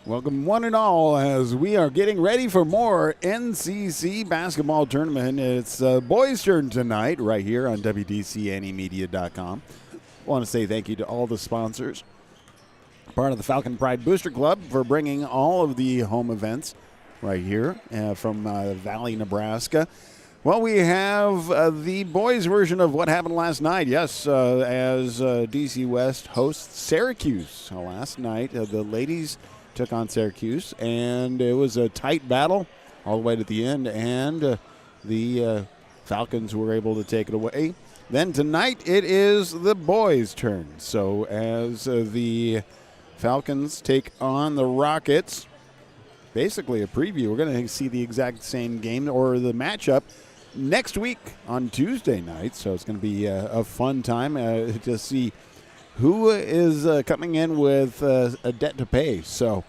Welcome one and all as we are getting ready for more NCC basketball tournament. It's boys' turn tonight right here on WDCNEmedia.com. I want to say thank you to all the sponsors, part of the Falcon Pride Booster Club, for bringing all of the home events right here from Valley, Nebraska. Well, we have the boys' version of what happened last night. Yes, as DC West hosts Syracuse. Last night, the ladies took on Syracuse, and it was a tight battle all the way to the end, and the Falcons were able to take it away. Then tonight, it is the boys' turn. So as the Falcons take on the Rockets, basically a preview. We're going to see the exact same game or the matchup next week on Tuesday night. So it's going to be a fun time to see who is coming in with a debt to pay. So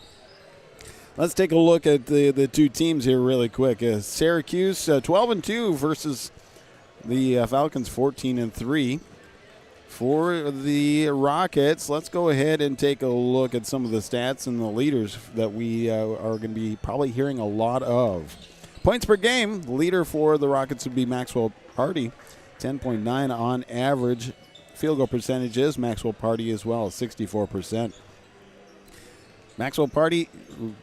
let's take a look at the two teams here really quick. Syracuse 12-2 versus the Falcons 14-3. For the Rockets, let's go ahead and take a look at some of the stats and the leaders that we are going to be probably hearing a lot of. Points per game, the leader for the Rockets would be Maxwell Party, 10.9 on average. Field goal percentages, Maxwell Party as well, 64%. Maxwell Party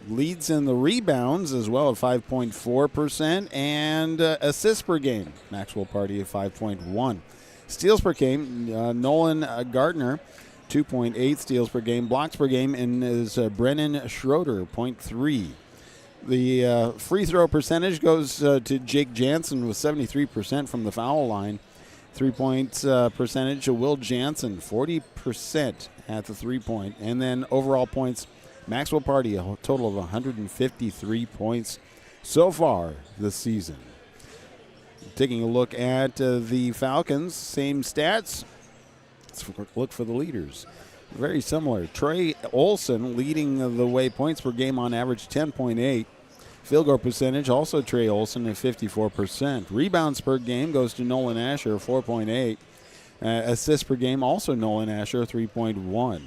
leads in the rebounds as well at 5.4%, and assists per game, Maxwell Party at 5.1. Steals per game, Nolan Gardner, 2.8 steals per game. Blocks per game and is Brennan Schroeder, 0.3. The free throw percentage goes to Jake Jansen with 73% from the foul line. 3-point percentage of Will Jansen, 40% at the three-point. And then overall points, Maxwell Party, a total of 153 points so far this season. Taking a look at the Falcons, same stats. Let's look for the leaders. Very similar. Trey Olson leading the way, points per game on average, 10.8. Field goal percentage, also Trey Olson at 54%. Rebounds per game goes to Nolan Asher, 4.8. Assists per game, also Nolan Asher, 3.1.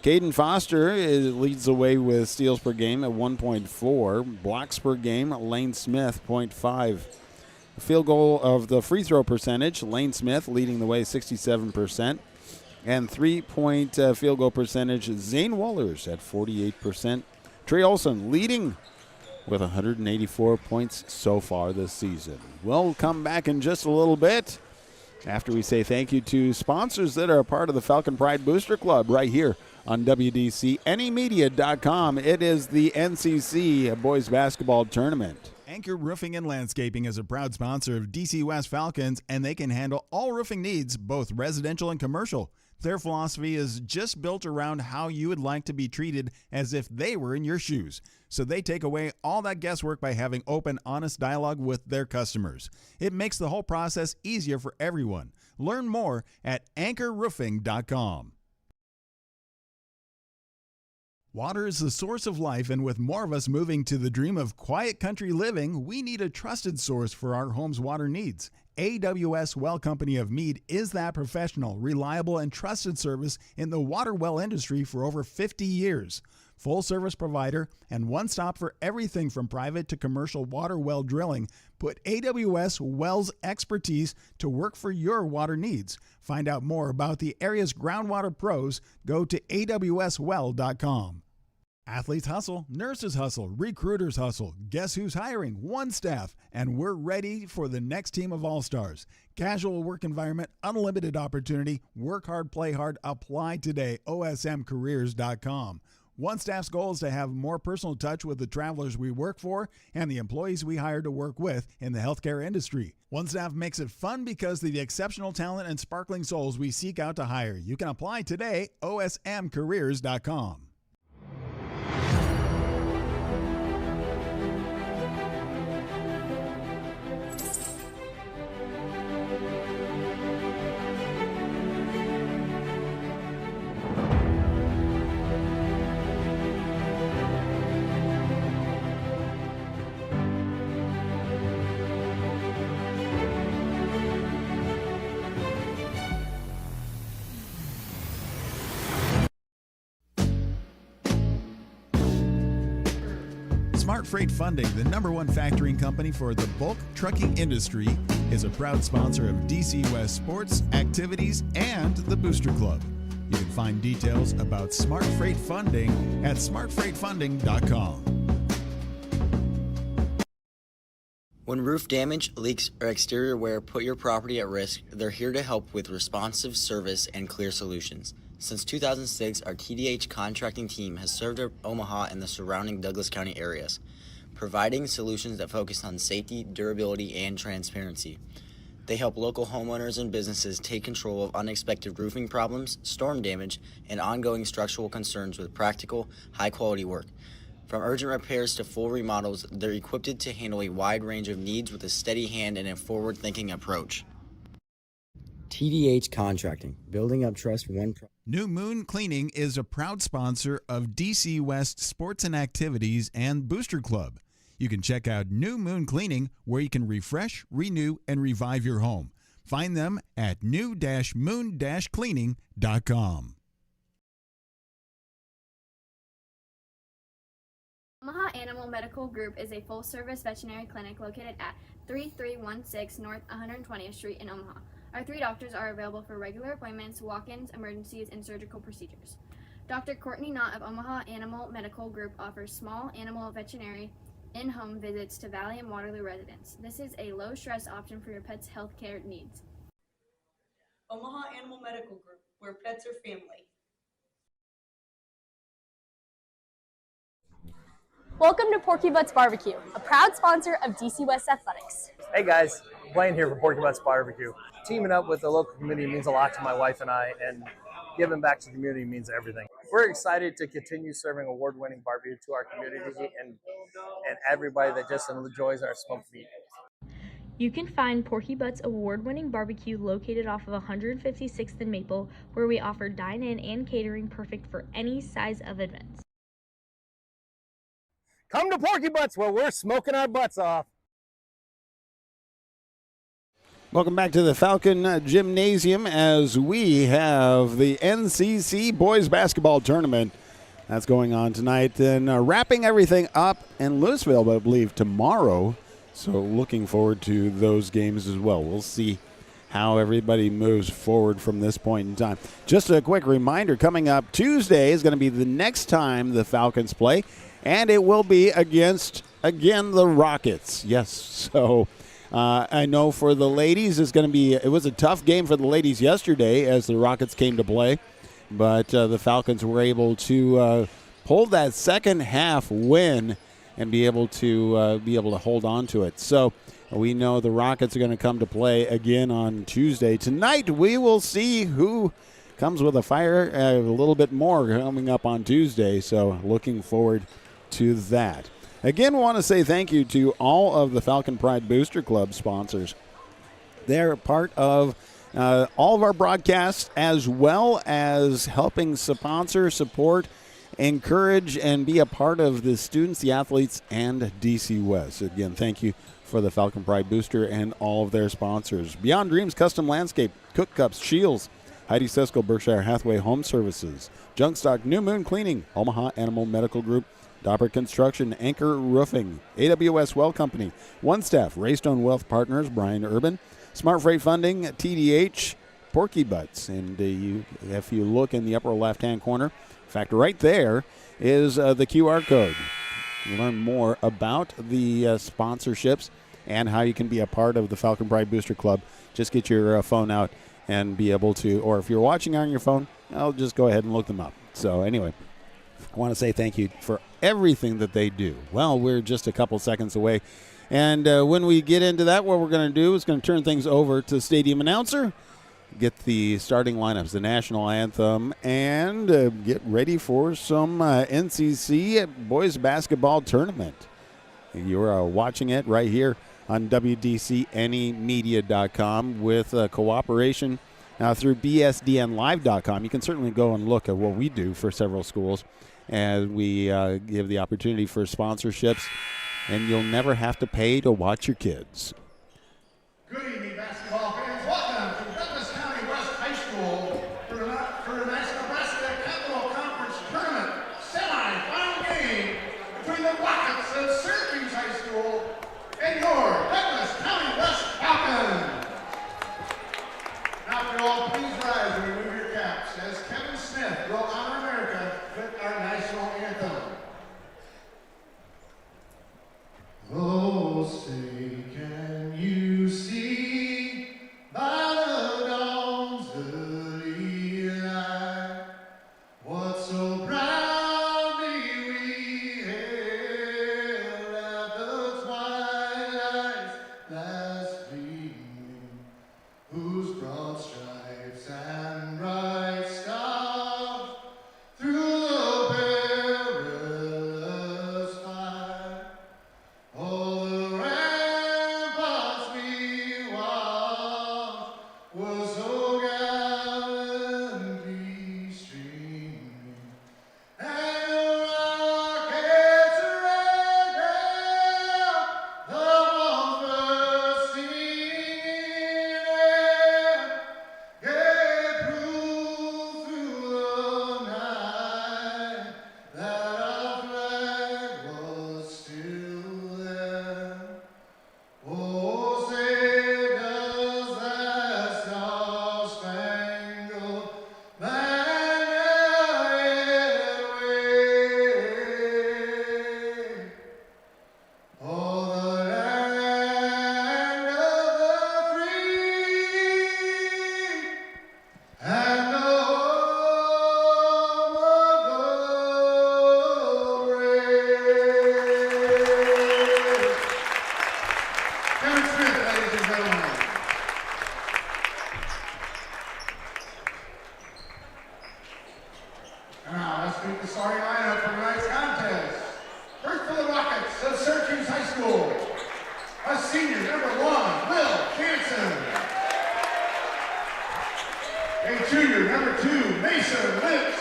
Caden Foster leads the way with steals per game at 1.4. Blocks per game, Lane Smith, 0.5. Field goal of the free throw percentage, Lane Smith leading the way, 67%. And 3-point field goal percentage, Zane Wallers at 48%. Trey Olson leading with 184 points so far this season. We'll come back in just a little bit after we say thank you to sponsors that are a part of the Falcon Pride Booster Club right here on WDCNEmedia.com. It is the NCC Boys Basketball Tournament. Anchor Roofing and Landscaping is a proud sponsor of DC West Falcons, and they can handle all roofing needs, both residential and commercial. Their philosophy is just built around how you would like to be treated as if they were in your shoes. So they take away all that guesswork by having open, honest dialogue with their customers. It makes the whole process easier for everyone. Learn more at anchorroofing.com. Water is the source of life, and with more of us moving to the dream of quiet country living, we need a trusted source for our home's water needs. AWS Well Company of Meade is that professional, reliable, and trusted service in the water well industry for over 50 years. Full service provider and one stop for everything from private to commercial water well drilling. Put AWS Wells expertise to work for your water needs. Find out more about the area's groundwater pros. Go to awswell.com. Athletes hustle, nurses hustle, recruiters hustle. Guess who's hiring? One Staff, and we're ready for the next team of all-stars. Casual work environment, unlimited opportunity, work hard, play hard. Apply today, osmcareers.com. One Staff's goal is to have more personal touch with the travelers we work for and the employees we hire to work with in the healthcare industry. One Staff makes it fun because of the exceptional talent and sparkling souls we seek out to hire. You can apply today, osmcareers.com. Smart Freight Funding, the #1 factoring company for the bulk trucking industry, is a proud sponsor of DC West sports, activities, and the Booster Club. You can find details about Smart Freight Funding at smartfreightfunding.com. When roof damage, leaks, or exterior wear put your property at risk, they're here to help with responsive service and clear solutions. Since 2006, our TDH contracting team has served Omaha and the surrounding Douglas County areas, providing solutions that focus on safety, durability, and transparency. They help local homeowners and businesses take control of unexpected roofing problems, storm damage, and ongoing structural concerns with practical, high-quality work. From urgent repairs to full remodels, they're equipped to handle a wide range of needs with a steady hand and a forward-thinking approach. TDH Contracting, building up trust one. New Moon Cleaning is a proud sponsor of DC West Sports and Activities and Booster Club. You can check out New Moon Cleaning, where you can refresh, renew, and revive your home. Find them at new-moon-cleaning.com. Omaha Animal Medical Group is a full-service veterinary clinic located at 3316 North 120th Street in Omaha. Our 3 doctors are available for regular appointments, walk-ins, emergencies, and surgical procedures. Dr. Courtney Knott of Omaha Animal Medical Group offers small animal veterinary in-home visits to Valley and Waterloo residents. This is a low-stress option for your pet's health care needs. Omaha Animal Medical Group, where pets are family. Welcome to Porky Butts Barbecue, a proud sponsor of DC West Athletics. Hey guys, Blaine here for Porky Butts Barbecue. Teaming up with the local community means a lot to my wife and I, and giving back to the community means everything. We're excited to continue serving award-winning barbecue to our community and everybody that just enjoys our smoked meat. You can find Porky Butts award-winning barbecue located off of 156th and Maple, where we offer dine-in and catering perfect for any size of events. Come to Porky Butts where we're smoking our butts off. Welcome back to the Falcon Gymnasium as we have the NCC Boys Basketball Tournament. That's going on tonight. And wrapping everything up in Louisville, I believe, tomorrow. So looking forward to those games as well. We'll see how everybody moves forward from this point in time. Just a quick reminder, coming up Tuesday is going to be the next time the Falcons play, and it will be against, again, the Rockets. Yes, so I know for the ladies, it was a tough game for the ladies yesterday as the Rockets came to play, but the Falcons were able to pull that second half win and be able to hold on to it. So we know the Rockets are going to come to play again on Tuesday. Tonight we will see who comes with a fire a little bit more coming up on Tuesday. So looking forward to that. Again, want to say thank you to all of the Falcon Pride Booster Club sponsors. They're part of all of our broadcasts, as well as helping sponsor, support, encourage, and be a part of the students, the athletes, and DC West. Again, thank you for the Falcon Pride Booster and all of their sponsors. Beyond Dreams Custom Landscape, Cook Cups, Shields, Heidi Siskel, Berkshire Hathaway Home Services, Junk Stock, New Moon Cleaning, Omaha Animal Medical Group, Dopper Construction, Anchor Roofing, AWS Well Company, One Staff, Raystone Wealth Partners, Brian Urban, Smart Freight Funding, TDH, Porky Butts. And if you look in the upper left-hand corner, in fact, right there is the QR code. You learn more about the sponsorships and how you can be a part of the Falcon Pride Booster Club. Just get your phone out and be able to, or if you're watching on your phone, I'll just go ahead and look them up. So anyway, I want to say thank you for everything that they do. Well, we're just a couple seconds away. And when we get into that, what we're going to do is going to turn things over to stadium announcer, get the starting lineups, the national anthem, and get ready for some NCC boys basketball tournament. You're watching it right here on WDCNEmedia.com with cooperation through BSDNlive.com. You can certainly go and look at what we do for several schools, and we give the opportunity for sponsorships, and you'll never have to pay to watch your kids. Good evening, basketball fans. Welcome to Douglas County West High School for the Nebraska Capital Conference Tournament semi-final game between the Rockets of Syracuse and gentlemen. Now, let's meet the starting lineup for tonight's contest. First for the Rockets of Syracuse High School, a senior, number 1, Will Jansen. A junior, number 2, Mason Lentz.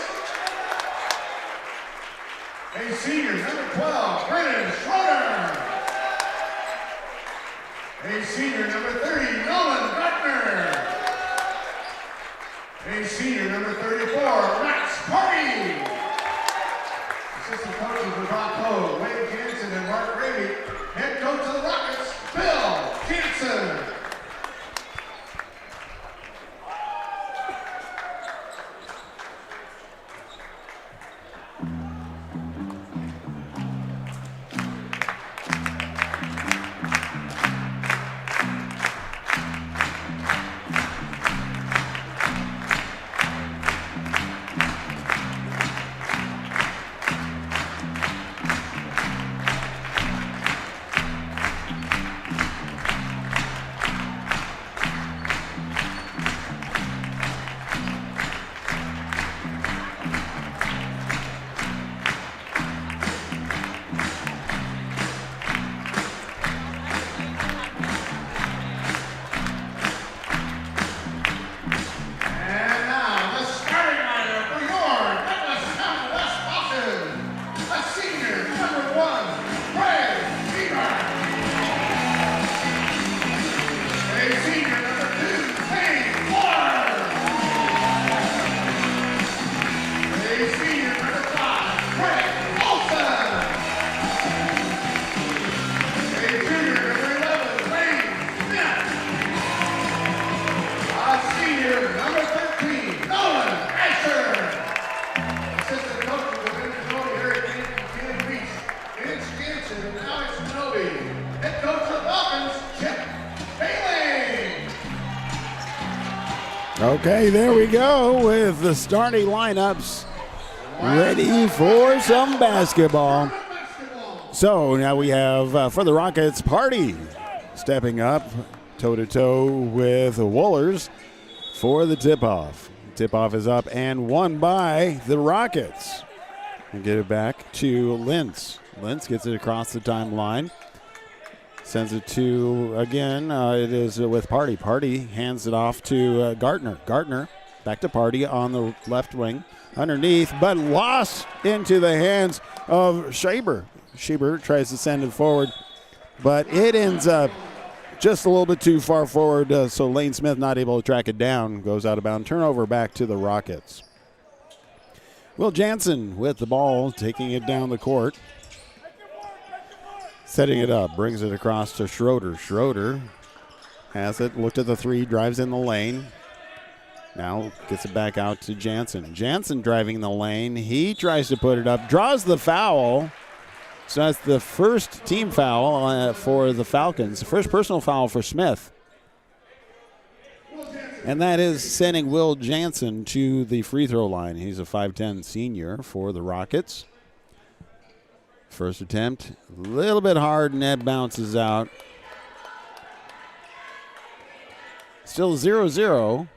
A senior, number 12, Brennan Schroeder. A senior, number 30, Nolan Gardner. A senior, number 34, Max Party. Assistant coaches are Bob Poe, Wade Jansen, and Mark Brady. Head coach of the Rockets, Bill Jansen. Okay, there we go with the starting lineups ready for some basketball. So now we have for the Rockets, Party stepping up toe-to-toe with Wohlers for the tip-off. Tip-off is up and won by the Rockets. And get it back to Lentz. Lentz gets it across the timeline. Sends it to, again, it is with Party. Party hands it off to Gardner. Gardner back to Party on the left wing. Underneath, but lost into the hands of Shaber. Shaber tries to send it forward, but it ends up just a little bit too far forward, so Lane Smith not able to track it down. Goes out of bounds. Turnover back to the Rockets. Will Jansen with the ball, taking it down the court. Setting it up, brings it across to Schroeder. Schroeder has it, looked at the three, drives in the lane. Now gets it back out to Jansen. Jansen driving the lane. He tries to put it up, draws the foul. So that's the first team foul for the Falcons, the first personal foul for Smith. And that is sending Will Jansen to the free throw line. He's a 5'10 senior for the Rockets. First attempt, a little bit hard, net bounces out. Still 0-0.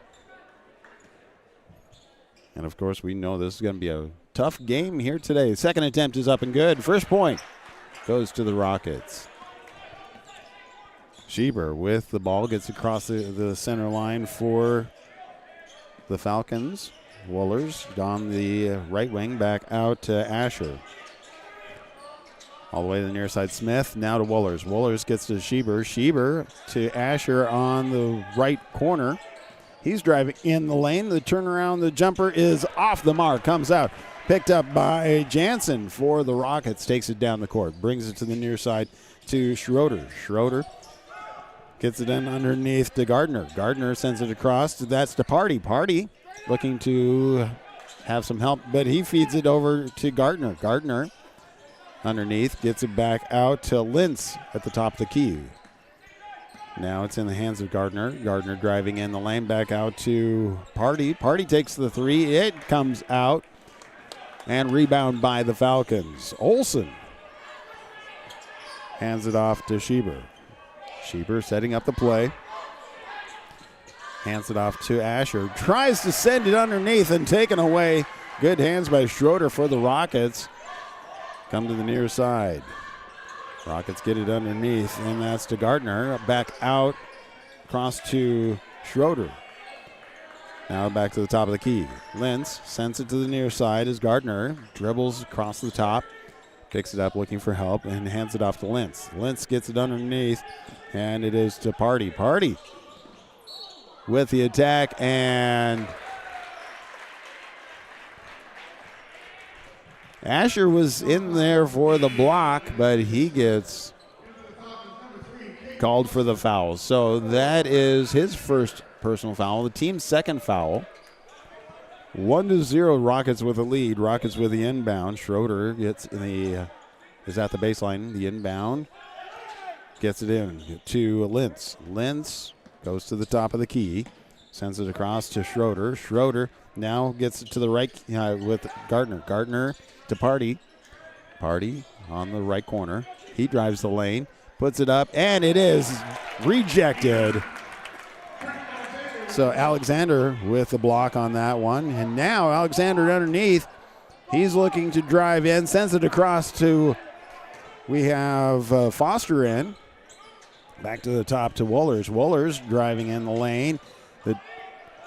And, of course, we know this is going to be a tough game here today. Second attempt is up and good. First point goes to the Rockets. Schieber with the ball, gets across the center line for the Falcons. Wohlers on the right wing, back out to Asher. All the way to the near side, Smith, now to Wohlers. Wohlers gets to Schieber. Schieber to Asher on the right corner. He's driving in the lane. The turnaround, the jumper is off the mark, comes out. Picked up by Jansen for the Rockets, takes it down the court. Brings it to the near side to Schroeder. Schroeder gets it in underneath to Gardner. Gardner sends it across. That's to Party. Party looking to have some help, but he feeds it over to Gardner. Gardner underneath, gets it back out to Lentz at the top of the key. Now it's in the hands of Gardner. Gardner driving in the lane, back out to Party. Party takes the three. It comes out. And rebound by the Falcons. Olsen hands it off to Schieber. Schieber setting up the play. Hands it off to Asher. Tries to send it underneath and taken away. Good hands by Schroeder for the Rockets. Come to the near side. Rockets get it underneath, and that's to Gardner. Back out, across to Schroeder. Now back to the top of the key. Lentz sends it to the near side as Gardner dribbles across the top. Picks it up looking for help and hands it off to Lentz. Lentz gets it underneath, and it is to Party. Party with the attack, and Asher was in there for the block, but he gets called for the foul. So that is his first personal foul, the team's second foul. 1-0 Rockets with a lead. Rockets with the inbound. Schroeder gets in is at the baseline. The inbound gets it in to Lentz. Lentz goes to the top of the key, sends it across to Schroeder. Schroeder now gets it to the right with Gardner. Gardner to Party. Party on the right corner. He drives the lane, puts it up, and it is rejected. So Alexander with the block on that one. And now Alexander underneath. He's looking to drive in, sends it across to, we have Foster in. Back to the top to Wohlers. Wohlers driving in the lane.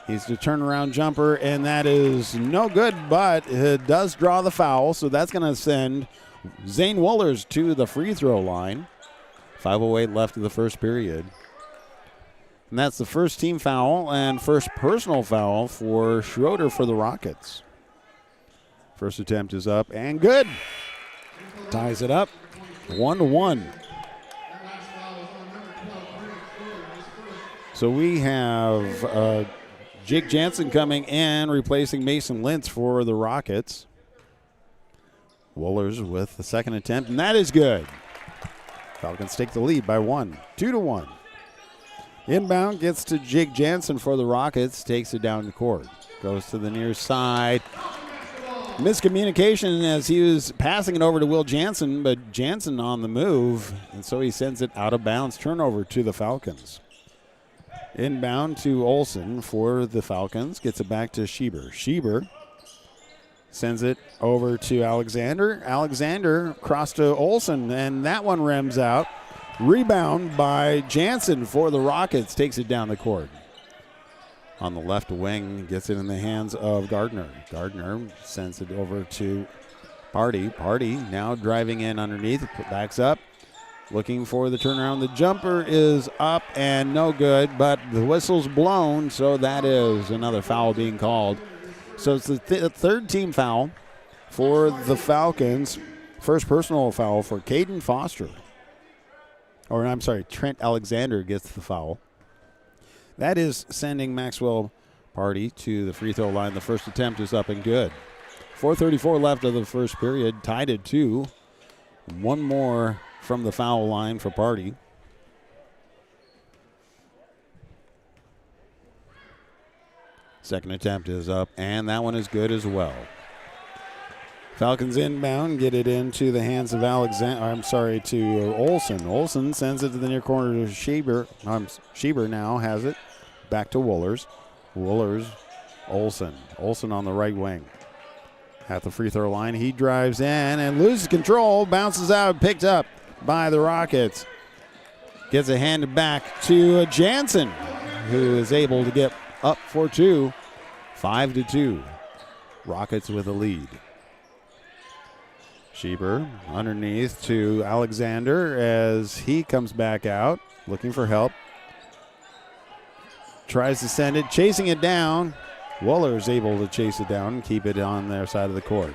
He's the turnaround jumper, and that is no good, but it does draw the foul, so that's going to send Zane Wohlers to the free throw line. 5:08 left of the first period. And that's the first team foul and first personal foul for Schroeder for the Rockets. First attempt is up and good. Ties it up 1-1. So we have Jake Jansen coming in, replacing Mason Lentz for the Rockets. Wohlers with the second attempt, and that is good. Falcons take the lead by 1, 2-1. Inbound gets to Jake Jansen for the Rockets, takes it down the court. Goes to the near side. Miscommunication as he was passing it over to Will Jansen, but Jansen on the move, and so he sends it out of bounds. Turnover to the Falcons. Inbound to Olsen for the Falcons. Gets it back to Schieber. Schieber sends it over to Alexander. Alexander cross to Olsen, and that one rims out. Rebound by Jansen for the Rockets. Takes it down the court. On the left wing, gets it in the hands of Gardner. Gardner sends it over to Party. Party now driving in underneath. Backs up. Looking for the turnaround. The jumper is up and no good, but the whistle's blown, so that is another foul being called. So it's the third team foul for the Falcons. First personal foul for Caden Foster. Or I'm sorry, Trent Alexander gets the foul. That is sending Maxwell Party to the free throw line. The first attempt is up and good. 4:34 left of the first period, tied at 2. One more from the foul line for Party. Second attempt is up, and that one is good as well. Falcons inbound, get it into the hands of to Olsen. Olsen sends it to the near corner to Schieber. Schieber now has it. Back to Wohlers. Wohlers, Olsen. Olsen on the right wing. At the free throw line, he drives in and loses control, bounces out, picked up by the Rockets. Gets it handed back to Jansen, who is able to get up for 2. 5-2. Rockets with a lead. Schieber underneath to Alexander as he comes back out, looking for help. Tries to send it, chasing it down. Wohler is able to chase it down and keep it on their side of the court.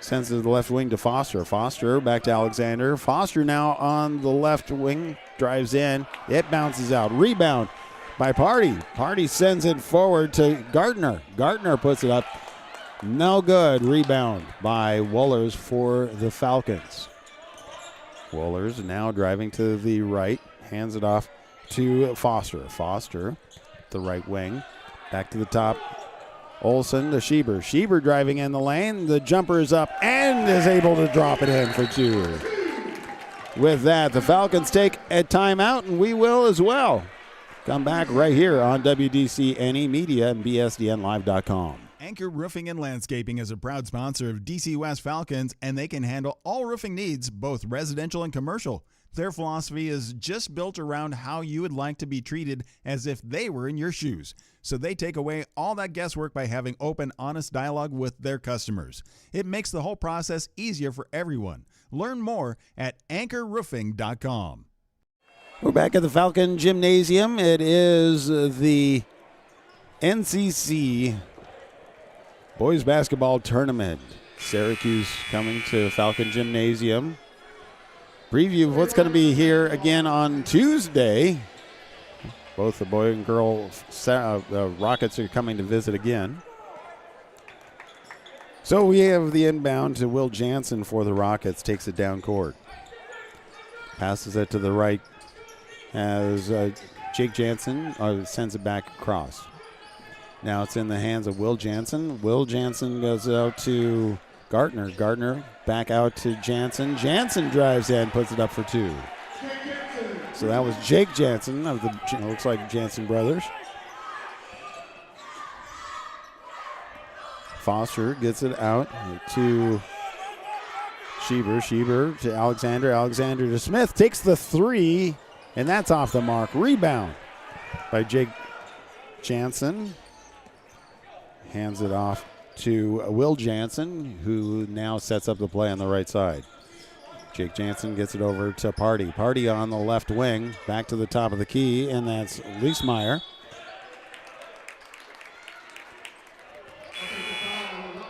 Sends it to the left wing to Foster. Foster back to Alexander. Foster now on the left wing, drives in. It bounces out. Rebound by Party. Party sends it forward to Gardner. Gardner puts it up. No good. Rebound by Wohlers for the Falcons. Wohlers now driving to the right. Hands it off to Foster. Foster, the right wing. Back to the top. Olsen to Schieber. Schieber driving in the lane. The jumper is up and is able to drop it in for 2. With that, the Falcons take a timeout, and we will as well. Come back right here on WDC NE Media and BSDNLive.com. Anchor Roofing and Landscaping is a proud sponsor of DC West Falcons, and they can handle all roofing needs, both residential and commercial. Their philosophy is just built around how you would like to be treated as if they were in your shoes. So they take away all that guesswork by having open, honest dialogue with their customers. It makes the whole process easier for everyone. Learn more at anchorroofing.com. We're back at the Falcon Gymnasium. It is the NCC Boys Basketball Tournament. Syracuse coming to Falcon Gymnasium. Preview of what's going to be here again on Tuesday. Both the boy and girl Rockets are coming to visit again. So we have the inbound to Will Jansen for the Rockets. Takes it down court. Passes it to the right as Jake Jansen sends it back across. Now it's in the hands of Will Jansen. Will Jansen goes out to Gartner. Gartner back out to Jansen. Jansen drives in, puts it up for two. So that was Jake Jansen of the, looks like Jansen brothers. Foster gets it out to Schieber. Schieber to Alexander. Alexander to Smith. Takes the three, and that's off the mark. Rebound by Jake Jansen. Hands it off to Will Jansen, who now sets up the play on the right side. Jake Jansen gets it over to Party. Party on the left wing, back to the top of the key, and that's Leesmeyer.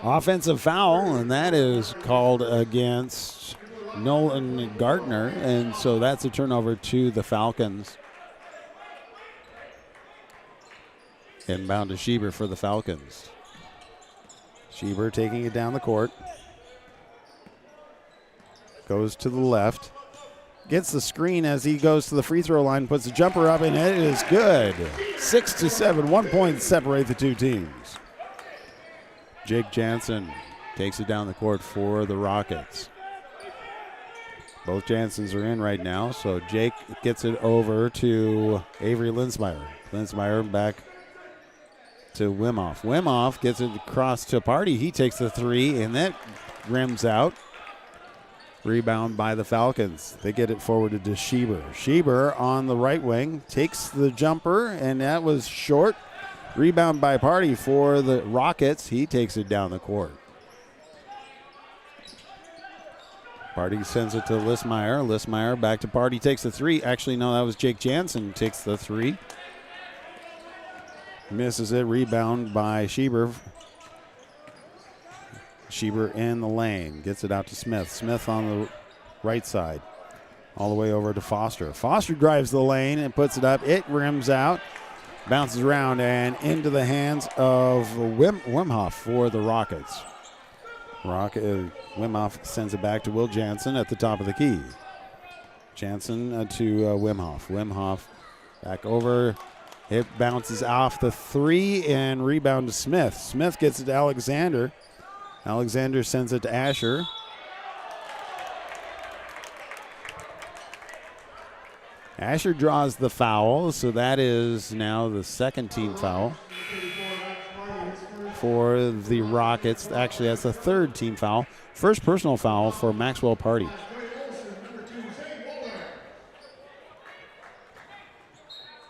Offensive foul, and that is called against Nolan Gardner, and so that's a turnover to the Falcons. Inbound to Schieber for the Falcons. Schieber taking it down the court. Goes to the left. Gets the screen as he goes to the free throw line, puts a jumper up, and it is good. 6-7, 1 point separate the two teams. Jake Jansen takes it down the court for the Rockets. Both Jansens are in right now, so Jake gets it over to Avery Linsmeyer. Linsmeyer back to Wimhoff. Wimhoff gets it across to Party. He takes the three, and that rims out. Rebound by the Falcons. They get it forwarded to Schieber. Schieber on the right wing takes the jumper, and that was short. Rebound by Party for the Rockets. He takes it down the court. Party sends it to Linsmeyer. Linsmeyer back to Party, takes the three. Actually, no, that was Jake Jansen takes the three. Misses it. Rebound by Schieber. Schieber in the lane. Gets it out to Smith. Smith on the right side. All the way over to Foster. Foster drives the lane and puts it up. It rims out. Bounces around and into the hands of Wimhoff for the Rockets. Wimhoff sends it back to Will Jansen at the top of the key. Jansen to Wimhoff. Wimhoff back over. It bounces off the three and rebound to Smith. Smith gets it to Alexander. Alexander sends it to Asher. Asher draws the foul, so that is now the second team foul for the Rockets. Actually, that's the third team foul. First personal foul for Maxwell Party.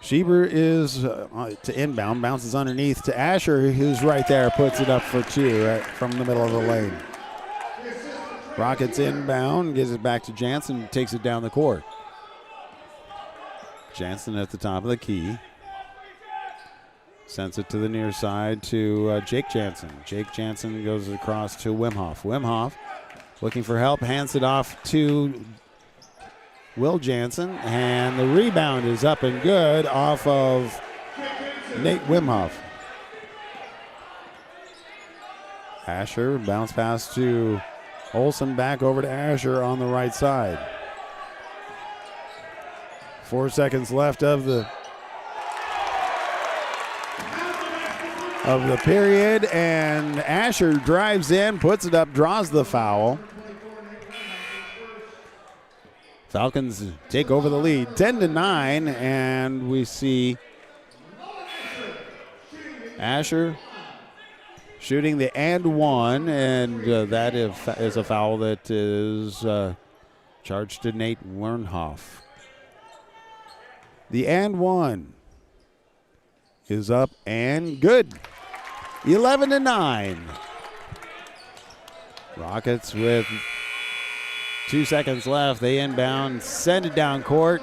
Schieber is to inbound, bounces underneath to Asher, who's right there, puts it up for two right from the middle of the lane. Rockets inbound, gives it back to Jansen, takes it down the court. Jansen at the top of the key. Sends it to the near side to Jake Jansen. Jake Jansen goes across to Wimhoff. Wimhoff looking for help, hands it off to Will Jansen, and the rebound is up and good off of Nate Wimhoff. Asher, bounce pass to Olsen, back over to Asher on the right side. 4 seconds left of the period, and Asher drives in, puts it up, draws the foul. Falcons take over the lead 10-9, and we see Asher shooting the and one, and that is a foul that is charged to Nate Wernhoff. The and one is up and good. 11-9. Rockets with 2 seconds left. They inbound, send it down court.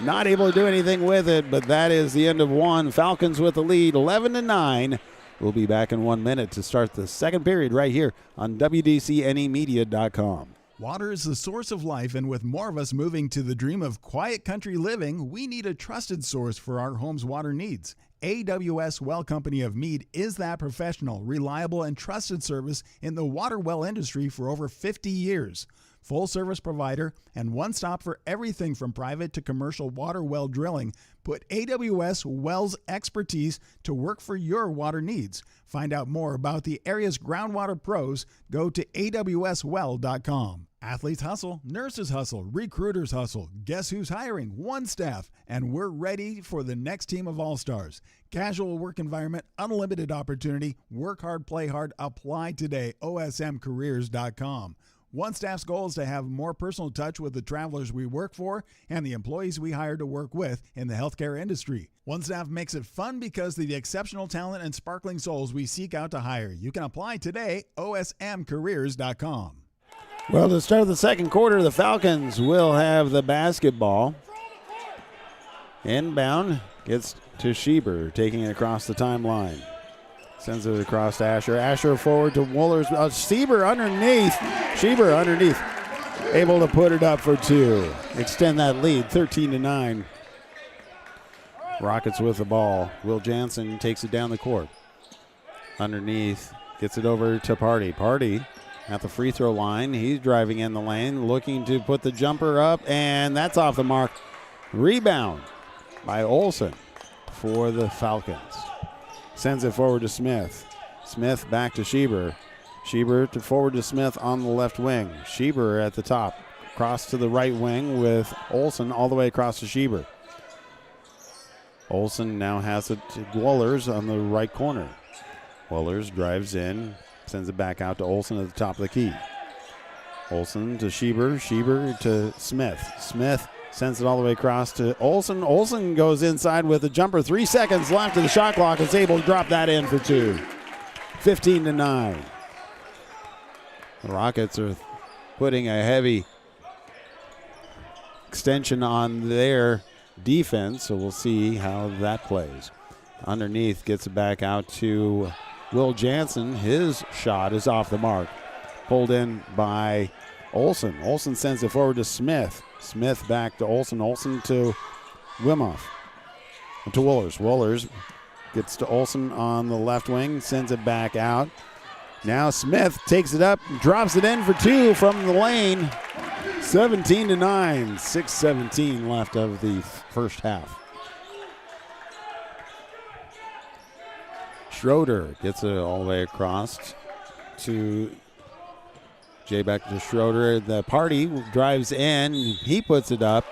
Not able to do anything with it, but that is the end of one. Falcons with the lead, 11-9. We'll be back in 1 minute to start the second period right here on WDCNEmedia.com. Water is the source of life, and with more of us moving to the dream of quiet country living, we need a trusted source for our home's water needs. AWS Well Company of Meade is that professional, reliable, and trusted service in the water well industry for over 50 years. Full service provider and one stop for everything from private to commercial water well drilling. Put AWS Wells expertise to work for your water needs. Find out more about the area's groundwater pros. Go to awswell.com. Athletes hustle, nurses hustle, recruiters hustle. Guess who's hiring? One staff, and we're ready for the next team of all-stars. Casual work environment, unlimited opportunity, work hard, play hard. Apply today, osmcareers.com. One staff's goal is to have more personal touch with the travelers we work for and the employees we hire to work with in the healthcare industry. One Staff makes it fun because of the exceptional talent and sparkling souls we seek out to hire. You can apply today, osmcareers.com. Well, to start the second quarter, the Falcons will have the basketball. Inbound gets to Schieber, taking it across the timeline. Sends it across to Asher. Asher forward to Woolers. Schieber underneath. Able to put it up for two. Extend that lead, 13-9. Rockets with the ball. Will Jansen takes it down the court. Underneath. Gets it over to Party. Party at the free throw line. He's driving in the lane, looking to put the jumper up, and that's off the mark. Rebound by Olsen for the Falcons. Sends it forward to Smith. Smith back to Schieber. Schieber to forward to Smith on the left wing. Schieber at the top. Cross to the right wing with Olsen all the way across to Schieber. Olsen now has it to Wohlers on the right corner. Wohlers drives in, sends it back out to Olsen at the top of the key. Olsen to Schieber. Schieber to Smith. Smith sends it all the way across to Olsen. Olsen goes inside with a jumper. 3 seconds left of the shot clock. Is able to drop that in for two. 15-9. The Rockets are putting a heavy extension on their defense, so we'll see how that plays. Underneath, gets it back out to Will Jansen. His shot is off the mark. Pulled in by Olsen. Olsen sends it forward to Smith. Smith back to Olsen. Olsen to Wimoff. To Wohlers. Wohlers gets to Olsen on the left wing. Sends it back out. Now Smith takes it up. Drops it in for two from the lane. 17-9. 6:17 left of the first half. Schroeder gets it all the way across to Jay back to Schroeder. The Party drives in. He puts it up.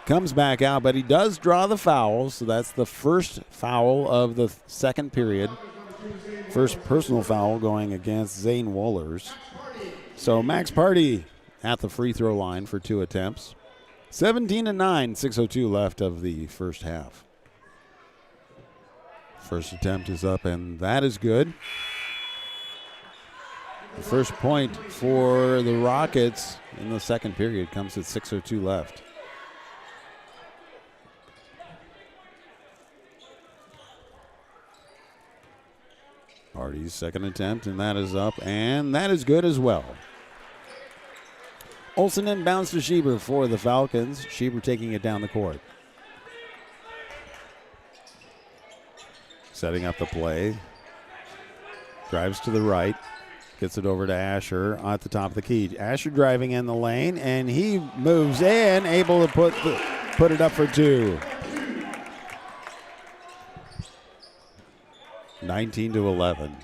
Comes back out, but he does draw the foul. So that's the first foul of the second period. First personal foul going against Zane Wohlers. So Max Party at the free throw line for two attempts. 17-9, 6:02 left of the first half. First attempt is up, and that is good. The first point for the Rockets in the second period comes at 6:02 left. Party's second attempt, and that is up, and that is good as well. Olsen inbounds to Schieber for the Falcons. Schieber taking it down the court. Setting up the play. Drives to the right. Gets it over to Asher at the top of the key. Asher driving in the lane, and he moves in, able to put it up for two. 19-11.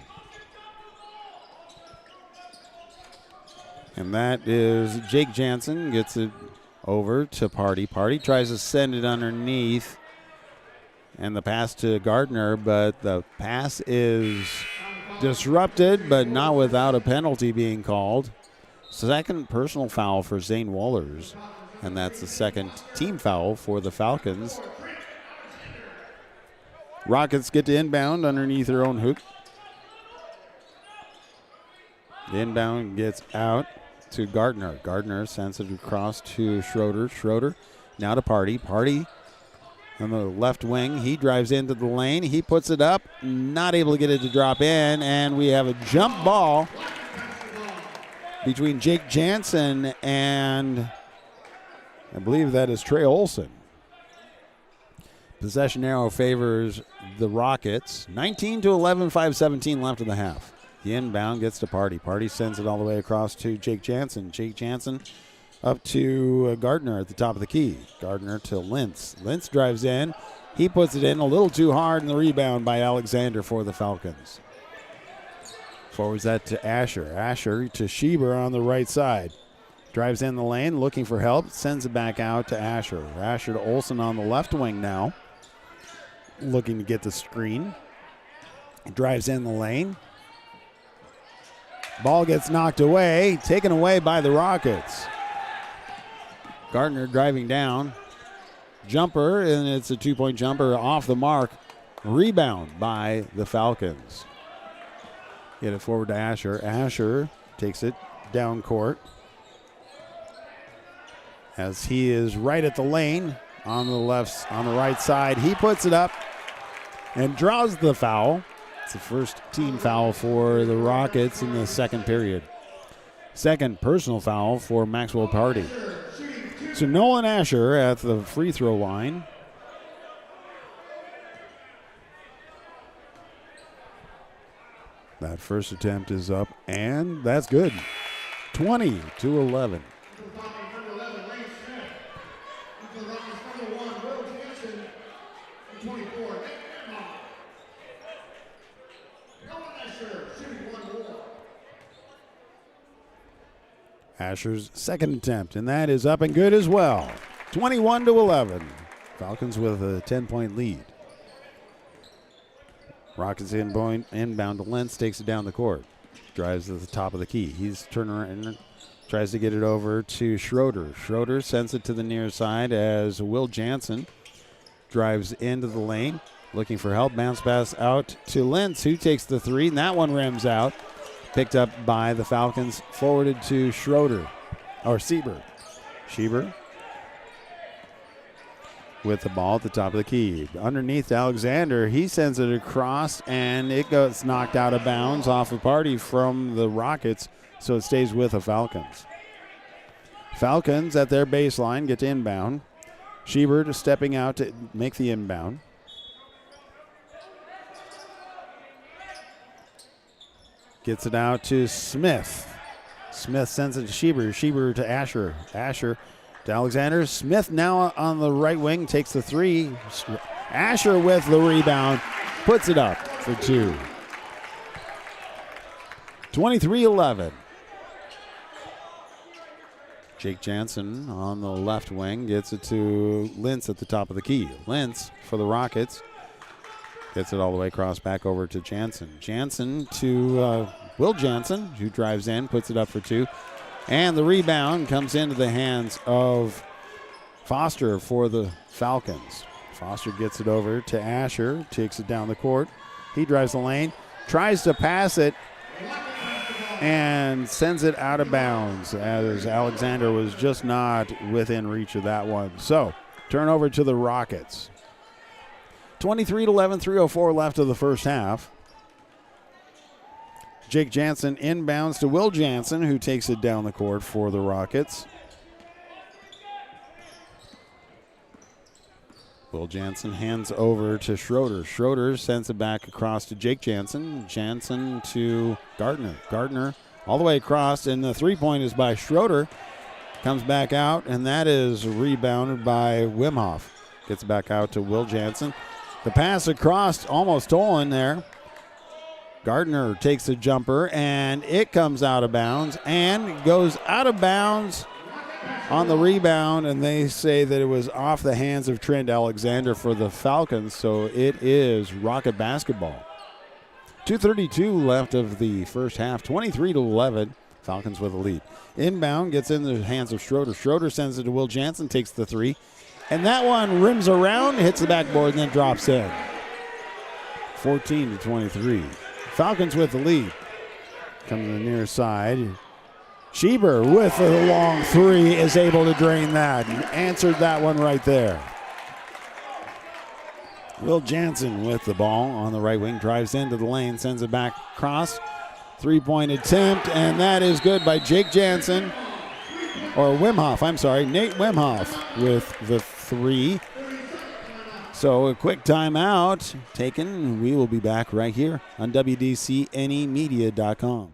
And that is Jake Jansen gets it over to Party. Party tries to send it underneath. And the pass to Gardner, but the pass is disrupted, but not without a penalty being called. Second personal foul for Zane Wallers, and that's the second team foul for the Falcons. Rockets get to inbound underneath their own hoop. The inbound gets out to Gardner. Gardner sends it across to Schroeder. Schroeder now to Party. Party on the left wing, he drives into the lane. He puts it up, not able to get it to drop in, and we have a jump ball between Jake Jansen and I believe that is Trey Olson. Possession arrow favors the Rockets. 19-11, 5:17 left in the half. The inbound gets to Party. Party sends it all the way across to Jake Jansen. Jake Jansen up to Gardner at the top of the key. Gardner to Lentz. Lentz drives in. He puts it in a little too hard, and the rebound by Alexander for the Falcons. Forwards that to Asher. Asher to Schieber on the right side. Drives in the lane, looking for help. Sends it back out to Asher. Asher to Olsen on the left wing now. Looking to get the screen. Drives in the lane. Ball gets knocked away. Taken away by the Rockets. Gardner driving down. Jumper, and it's a two-point jumper off the mark. Rebound by the Falcons. Get it forward to Asher. Asher takes it down court. As he is right at the lane on the right side. He puts it up and draws the foul. It's the first team foul for the Rockets in the second period. Second personal foul for Maxwell Party. So Nolan Asher at the free throw line. That first attempt is up, and that's good. 20-11. Asher's second attempt, and that is up and good as well. 21-11. Falcons with a 10-point lead. Rockets inbound to Lentz, takes it down the court. Drives to the top of the key. He's turning around, tries to get it over to Schroeder. Schroeder sends it to the near side as Will Jansen drives into the lane, looking for help. Bounce pass out to Lentz, who takes the three, and that one rims out. Picked up by the Falcons, forwarded to Schroeder, or Schieber. Schieber with the ball at the top of the key. Underneath Alexander, he sends it across, and it goes knocked out of bounds off a Party from the Rockets, so it stays with the Falcons. Falcons at their baseline get to inbound. Schieber stepping out to make the inbound. Gets it out to Smith. Smith sends it to Schieber. Schieber to Asher. Asher to Alexander. Smith now on the right wing takes the three. Asher with the rebound. Puts it up for two. 23-11. Jake Jansen on the left wing gets it to Lentz at the top of the key. Lentz for the Rockets. Gets it all the way across back over to Jansen. Jansen to Will Jansen, who drives in, puts it up for two. And the rebound comes into the hands of Foster for the Falcons. Foster gets it over to Asher, takes it down the court. He drives the lane, tries to pass it, and sends it out of bounds as Alexander was just not within reach of that one. So, turnover to the Rockets. 23-11, 3:04 left of the first half. Jake Jansen inbounds to Will Jansen, who takes it down the court for the Rockets. Will Jansen hands over to Schroeder. Schroeder sends it back across to Jake Jansen. Jansen to Gardner. Gardner all the way across, and the three-point is by Schroeder. Comes back out, and that is rebounded by Wimhoff. Gets back out to Will Jansen. The pass across, almost stolen there. Gardner takes a jumper, and it comes out of bounds and goes out of bounds on the rebound, and they say that it was off the hands of Trent Alexander for the Falcons, so it is Rocket basketball. 2:32 left of the first half, 23-11. Falcons with a lead. Inbound gets in the hands of Schroeder. Schroeder sends it to Will Jansen, takes the three. And that one rims around, hits the backboard, and then drops in. 14-23. Falcons with the lead. Coming to the near side. Schieber with a long three is able to drain that and answered that one right there. Will Jansen with the ball on the right wing, drives into the lane, sends it back across. Three-point attempt, and that is good by Jake Jansen, or Wimhoff, I'm sorry, Nate Wimhoff with the three. So a quick timeout taken. We will be back right here on WDCNEmedia.com.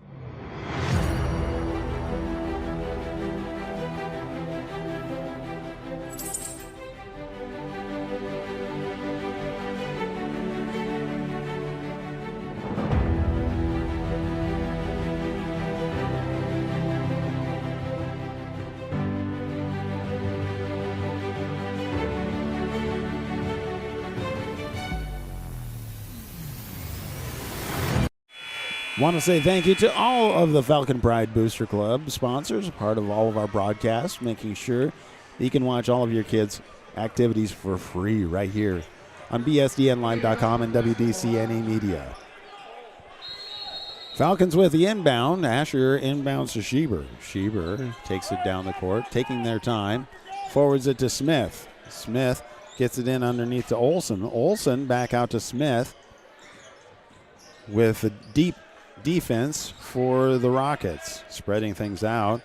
Want to say thank you to all of the Falcon Pride Booster Club sponsors, part of all of our broadcasts, making sure that you can watch all of your kids' activities for free right here on BSDNlive.com and WDCNE Media. Falcons with the inbound. Asher inbounds to Schieber. Schieber takes it down the court, taking their time, forwards it to Smith. Smith gets it in underneath to Olsen. Olsen back out to Smith with a deep defense for the Rockets, spreading things out.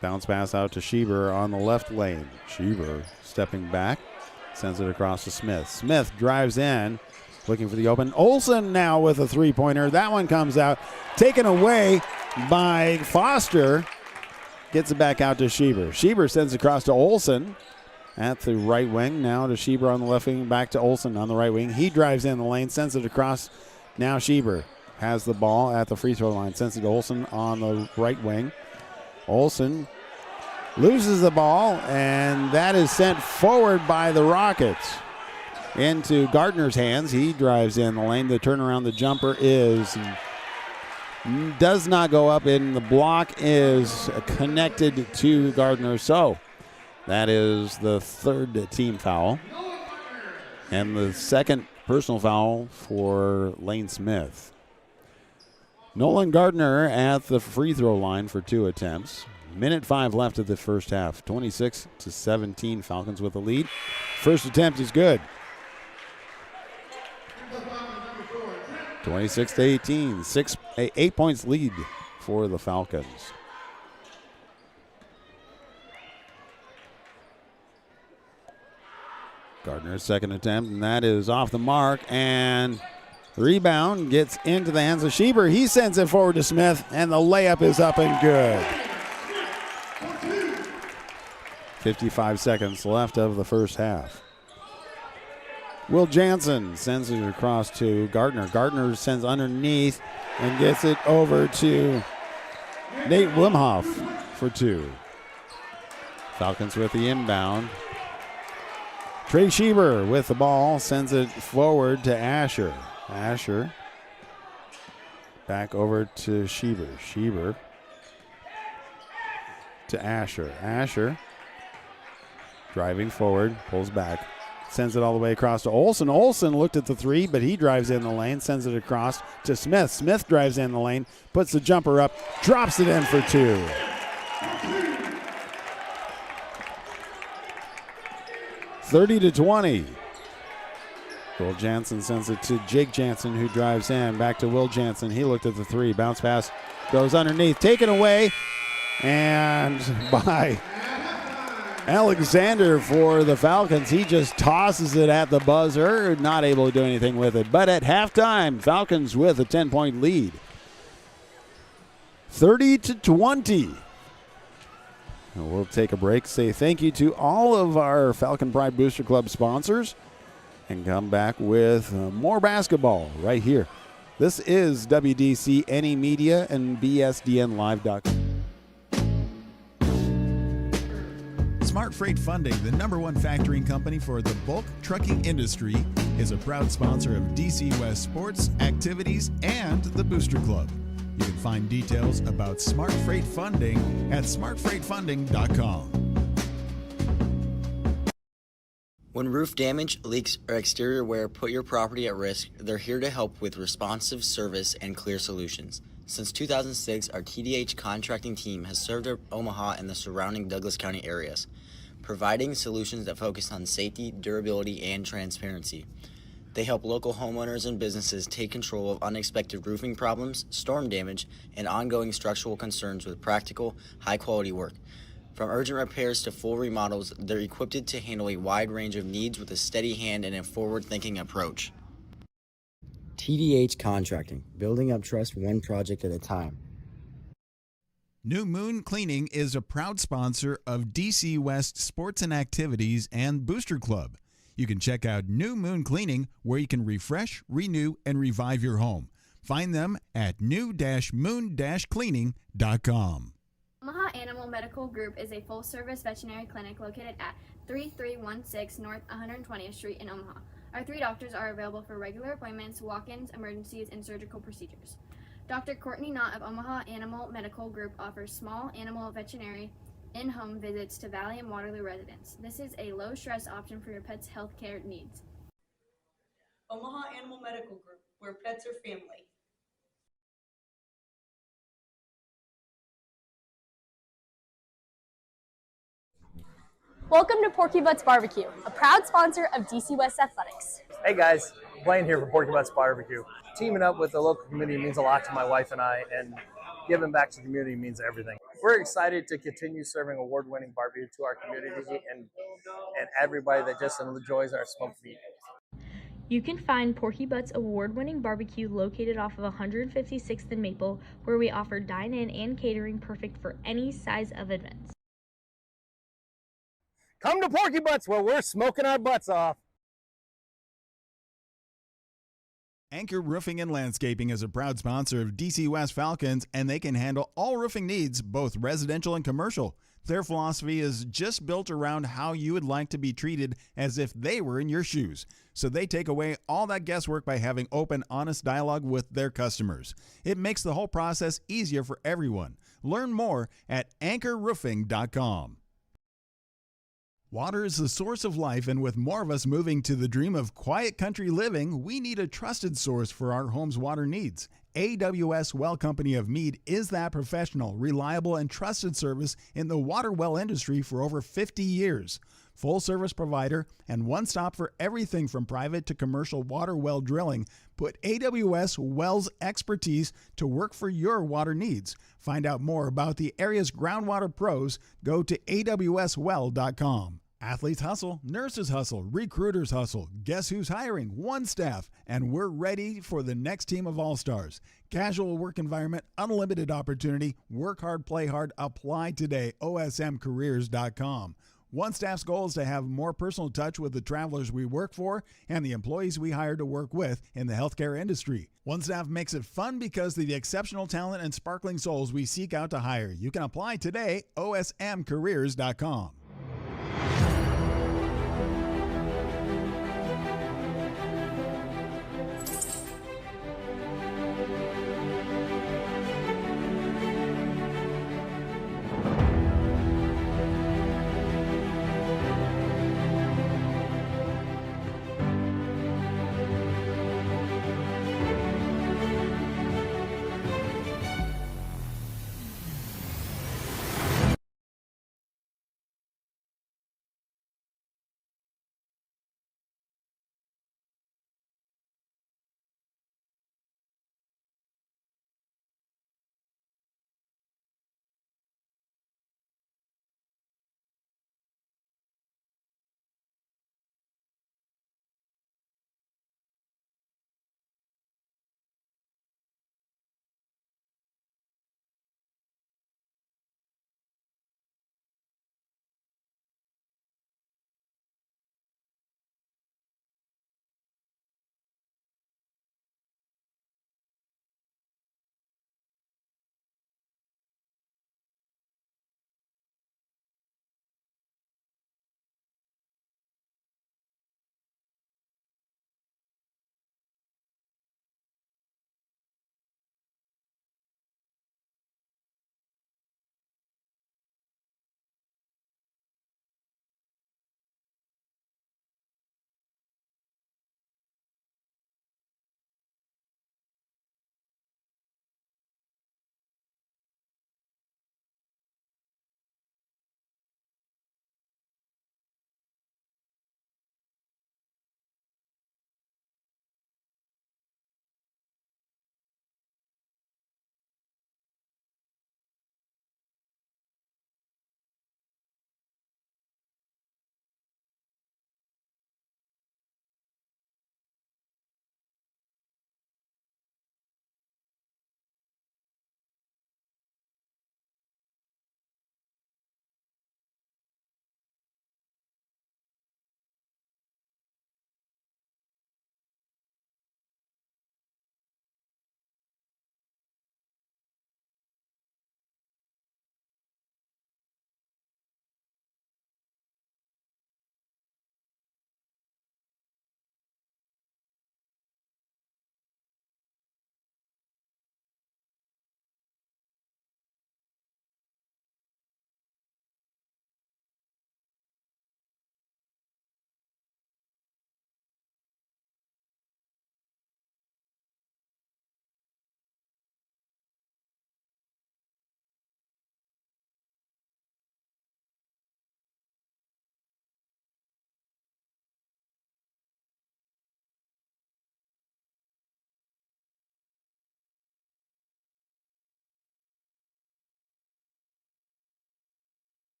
Bounce pass out to Schieber on the left lane. Schieber stepping back, sends it across to Smith. Smith drives in, looking for the open. Olsen now with a three-pointer. That one comes out, taken away by Foster. Gets it back out to Schieber. Schieber sends it across to Olsen at the right wing. Now to Schieber on the left wing, back to Olsen on the right wing. He drives in the lane, sends it across. Now Schieber has the ball at the free throw line. Sends it to Olsen on the right wing. Olsen loses the ball, and that is sent forward by the Rockets into Gardner's hands. He drives in the lane. The turnaround, the jumper does not go up, and the block is connected to Gardner. So that is the third team foul and the second personal foul for Lane Smith. Nolan Gardner at the free throw line for 2 attempts. Minute 5 left of the first half. 26-17, Falcons with the lead. First attempt is good. 26-18, 8 points lead for the Falcons. Gardner's second attempt, and that is off the mark, and the rebound gets into the hands of Schieber. He sends it forward to Smith, and the layup is up and good. 55 seconds left of the first half. Will Jansen sends it across to Gardner. Gardner sends underneath and gets it over to Nate Wimhoff for 2. Falcons with the inbound. Trey Schieber with the ball, sends it forward to Asher. Asher back over to Schieber. Schieber to Asher. Asher driving forward, pulls back, sends it all the way across to Olsen. Olsen looked at the three, but he drives in the lane, sends it across to Smith. Smith drives in the lane, puts the jumper up, drops it in for 2. (30-20). Will Jansen sends it to Jake Jansen, who drives in. Back to Will Jansen. He looked at the three. Bounce pass goes underneath. Taken away. And by Alexander for the Falcons. He just tosses it at the buzzer. Not able to do anything with it. But at halftime, Falcons with a 10-point lead. 30-20. And we'll take a break. Say thank you to all of our Falcon Pride Booster Club sponsors. And come back with more basketball right here. This is WDCNE Media and BSDNlive.com. Smart Freight Funding, the #1 factoring company for the bulk trucking industry, is a proud sponsor of DC West sports, activities, and the Booster Club. You can find details about Smart Freight Funding at smartfreightfunding.com. When roof damage, leaks, or exterior wear put your property at risk, they're here to help with responsive service and clear solutions. Since 2006, our TDH contracting team has served Omaha and the surrounding Douglas County areas, providing solutions that focus on safety, durability, and transparency. They help local homeowners and businesses take control of unexpected roofing problems, storm damage, and ongoing structural concerns with practical, high-quality work. From urgent repairs to full remodels, they're equipped to handle a wide range of needs with a steady hand and a forward-thinking approach. TDH Contracting, building up trust one project at a time. New Moon Cleaning is a proud sponsor of DC West Sports and Activities and Booster Club. You can check out New Moon Cleaning, where you can refresh, renew, and revive your home. Find them at new-moon-cleaning.com. Omaha Animal Medical Group is a full-service veterinary clinic located at 3316 North 120th Street in Omaha. Our 3 doctors are available for regular appointments, walk-ins, emergencies, and surgical procedures. Dr. Courtney Knott of Omaha Animal Medical Group offers small animal veterinary in-home visits to Valley and Waterloo residents. This is a low-stress option for your pet's health care needs. Omaha Animal Medical Group, where pets are family. Welcome to Porky Butts Barbecue, a proud sponsor of DC West Athletics. Hey guys, Blaine here for Porky Butts Barbecue. Teaming up with the local community means a lot to my wife and I, and giving back to the community means everything. We're excited to continue serving award-winning barbecue to our community and everybody that just enjoys our smoked meat. You can find Porky Butts award-winning barbecue located off of 156th and Maple, where we offer dine-in and catering perfect for any size of events. Come to Porky Butts, where we're smoking our butts off. Anchor Roofing and Landscaping is a proud sponsor of DC West Falcons, and they can handle all roofing needs, both residential and commercial. Their philosophy is just built around how you would like to be treated as if they were in your shoes. So they take away all that guesswork by having open, honest dialogue with their customers. It makes the whole process easier for everyone. Learn more at anchorroofing.com. Water is the source of life, and with more of us moving to the dream of quiet country living, we need a trusted source for our home's water needs. AWS Well Company of Meade is that professional, reliable, and trusted service in the water well industry for over 50 years. Full service provider and one stop for everything from private to commercial water well drilling. Put AWS Wells expertise to work for your water needs. Find out more about the area's groundwater pros. Go to awswell.com. Athletes hustle, nurses hustle, recruiters hustle. Guess who's hiring? One staff, and we're ready for the next team of all-stars. Casual work environment, unlimited opportunity, work hard, play hard, apply today, osmcareers.com. One staff's goal is to have more personal touch with the travelers we work for and the employees we hire to work with in the healthcare industry. One staff makes it fun because of the exceptional talent and sparkling souls we seek out to hire. You can apply today, osmcareers.com.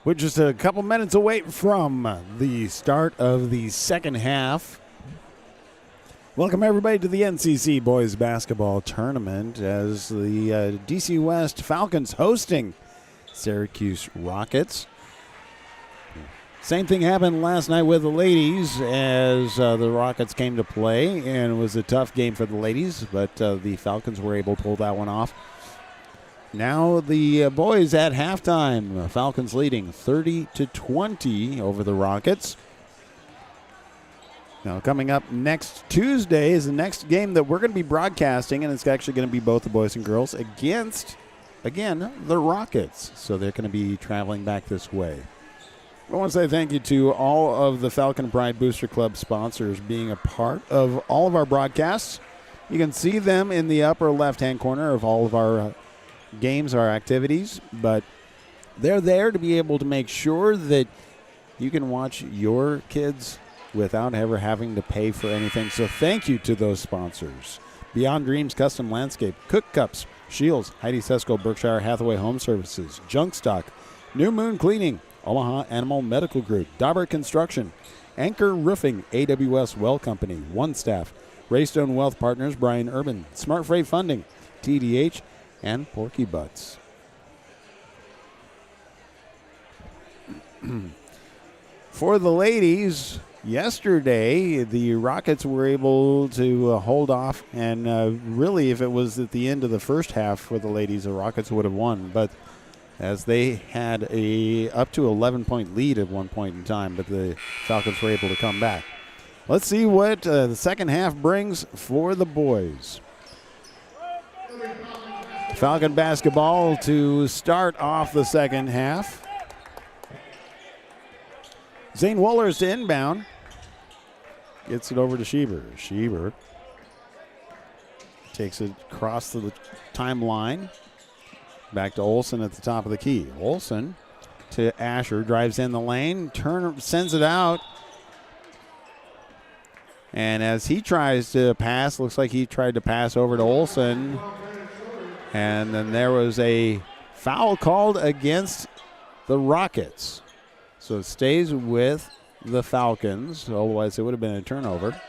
We're just a couple minutes away from the start of the second half. Welcome, everybody, to the NCC Boys Basketball Tournament as the DC West Falcons hosting Syracuse Rockets. Same thing happened last night with the ladies as the Rockets came to play, and it was a tough game for the ladies, but the Falcons were able to pull that one off. Now the boys at halftime. Falcons leading 30-20 over the Rockets. Now, coming up next Tuesday is the next game that we're going to be broadcasting, and it's actually going to be both the boys and girls against, again, the Rockets. So they're going to be traveling back this way. I want to say thank you to all of the Falcon Pride Booster Club sponsors being a part of all of our broadcasts. You can see them in the upper left-hand corner of all of our games, our activities, but they're there to be able to make sure that you can watch your kids without ever having to pay for anything. So thank you to those sponsors. Beyond Dreams Custom Landscape, Cook Cups, Shields, Heidi Sesko, Berkshire Hathaway Home Services, Junk Stock, New Moon Cleaning, Omaha Animal Medical Group, Dauber Construction, Anchor Roofing, AWS Well Company, One Staff, Raystone Wealth Partners, Brian Urban, Smart Freight Funding, TDH, and Porky Butts. For the ladies, yesterday, the Rockets were able to hold off, and really, if it was at the end of the first half for the ladies, the Rockets would have won. But as they had a up to 11-point lead at one point in time, but the Falcons were able to come back. Let's see what the second half brings for the boys. Falcon basketball to start off the second half. Zane Wohlers to inbound. Gets it over to Schieber. Schieber takes it across the timeline. Back to Olsen at the top of the key. Olsen to Asher. Drives in the lane. Sends it out. And as he tries to pass, looks like he tried to pass over to Olsen. And then there was a foul called against the Rockets. So it stays with the Falcons. Otherwise, it would have been a turnover.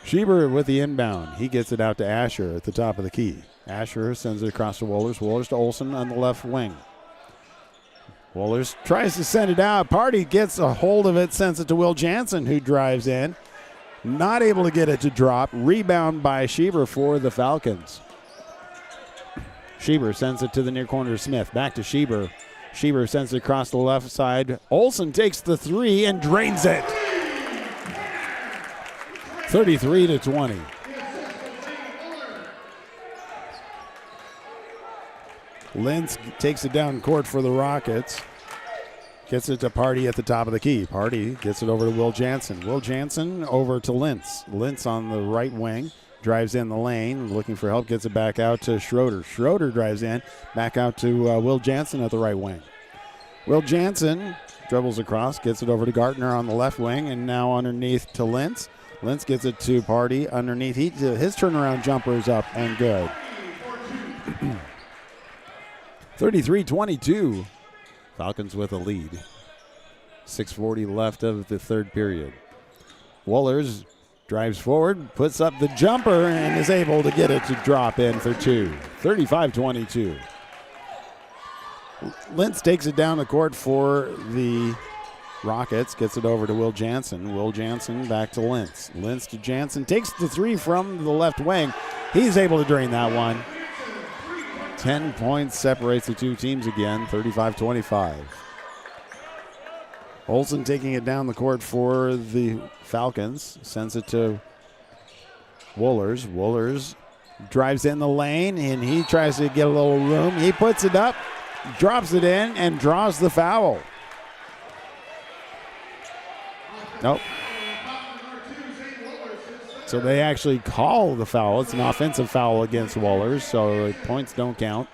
Schieber with the inbound. He gets it out to Asher at the top of the key. Asher sends it across to Wohlers. Wohlers to Olsen on the left wing. Wohlers tries to send it out. Party gets a hold of it, sends it to Will Jansen, who drives in. Not able to get it to drop. Rebound by Schieber for the Falcons. Schieber sends it to the near corner of Smith. Back to Schieber. Schieber sends it across the left side. Olsen takes the three and drains it. 33-20. Lentz takes it down court for the Rockets. Gets it to Party at the top of the key. Party gets it over to Will Jansen. Will Jansen over to Lentz. Lentz on the right wing. Drives in the lane, looking for help, gets it back out to Schroeder. Schroeder drives in, back out to Will Jansen at the right wing. Will Jansen dribbles across, gets it over to Gartner on the left wing, and now underneath to Lentz. Lentz gets it to Party underneath. His turnaround jumper is up and good. 33-22. Falcons with a lead. 6:40 left of the third period. Wohlers drives forward, puts up the jumper, and is able to get it to drop in for two. 35-22. Lentz takes it down the court for the Rockets, gets it over to Will Jansen. Will Jansen back to Lentz. Lentz to Jansen, takes the three from the left wing. He's able to drain that one. 10 points separates the two teams again, 35-25. Olsen taking it down the court for the Falcons. Sends it to Wohlers. Wohlers drives in the lane, and he tries to get a little room. He puts it up, drops it in, and draws the foul. Nope. So they actually call the foul. It's an offensive foul against Wohlers, so points don't count.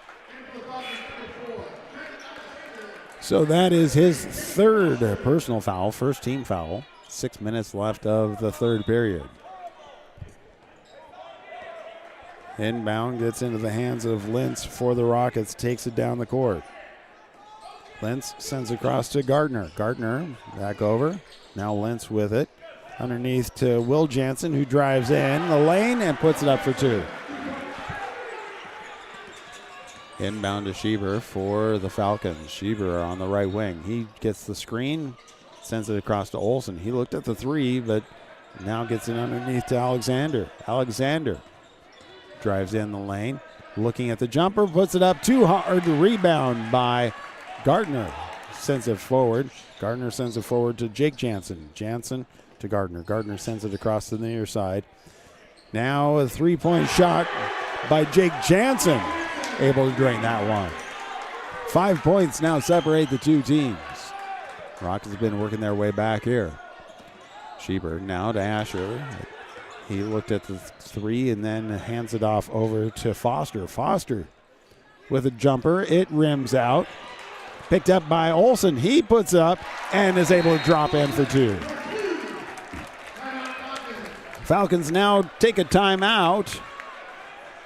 So that is his third personal foul, first team foul. 6 minutes left of the third period. Inbound gets into the hands of Lentz for the Rockets, takes it down the court. Lentz sends across to Gardner. Gardner back over. Now Lentz with it. Underneath to Will Jansen, who drives in the lane and puts it up for 2. Inbound to Schieber for the Falcons. Schieber on the right wing. He gets the screen, sends it across to Olsen. He looked at the 3, but now gets it underneath to Alexander. Alexander drives in the lane. Looking at the jumper, puts it up too hard. Rebound by Gardner. Sends it forward. Gardner sends it forward to Jake Jansen. Jansen to Gardner. Gardner sends it across to the near side. Now a 3-point shot by Jake Jansen. Able to drain that one. 5 points now separate the two teams. Rockets have been working their way back here. Schieber now to Asher. He looked at the 3 and then hands it off over to Foster. Foster with a jumper. It rims out. Picked up by Olsen. He puts up and is able to drop in for 2. Falcons now take a timeout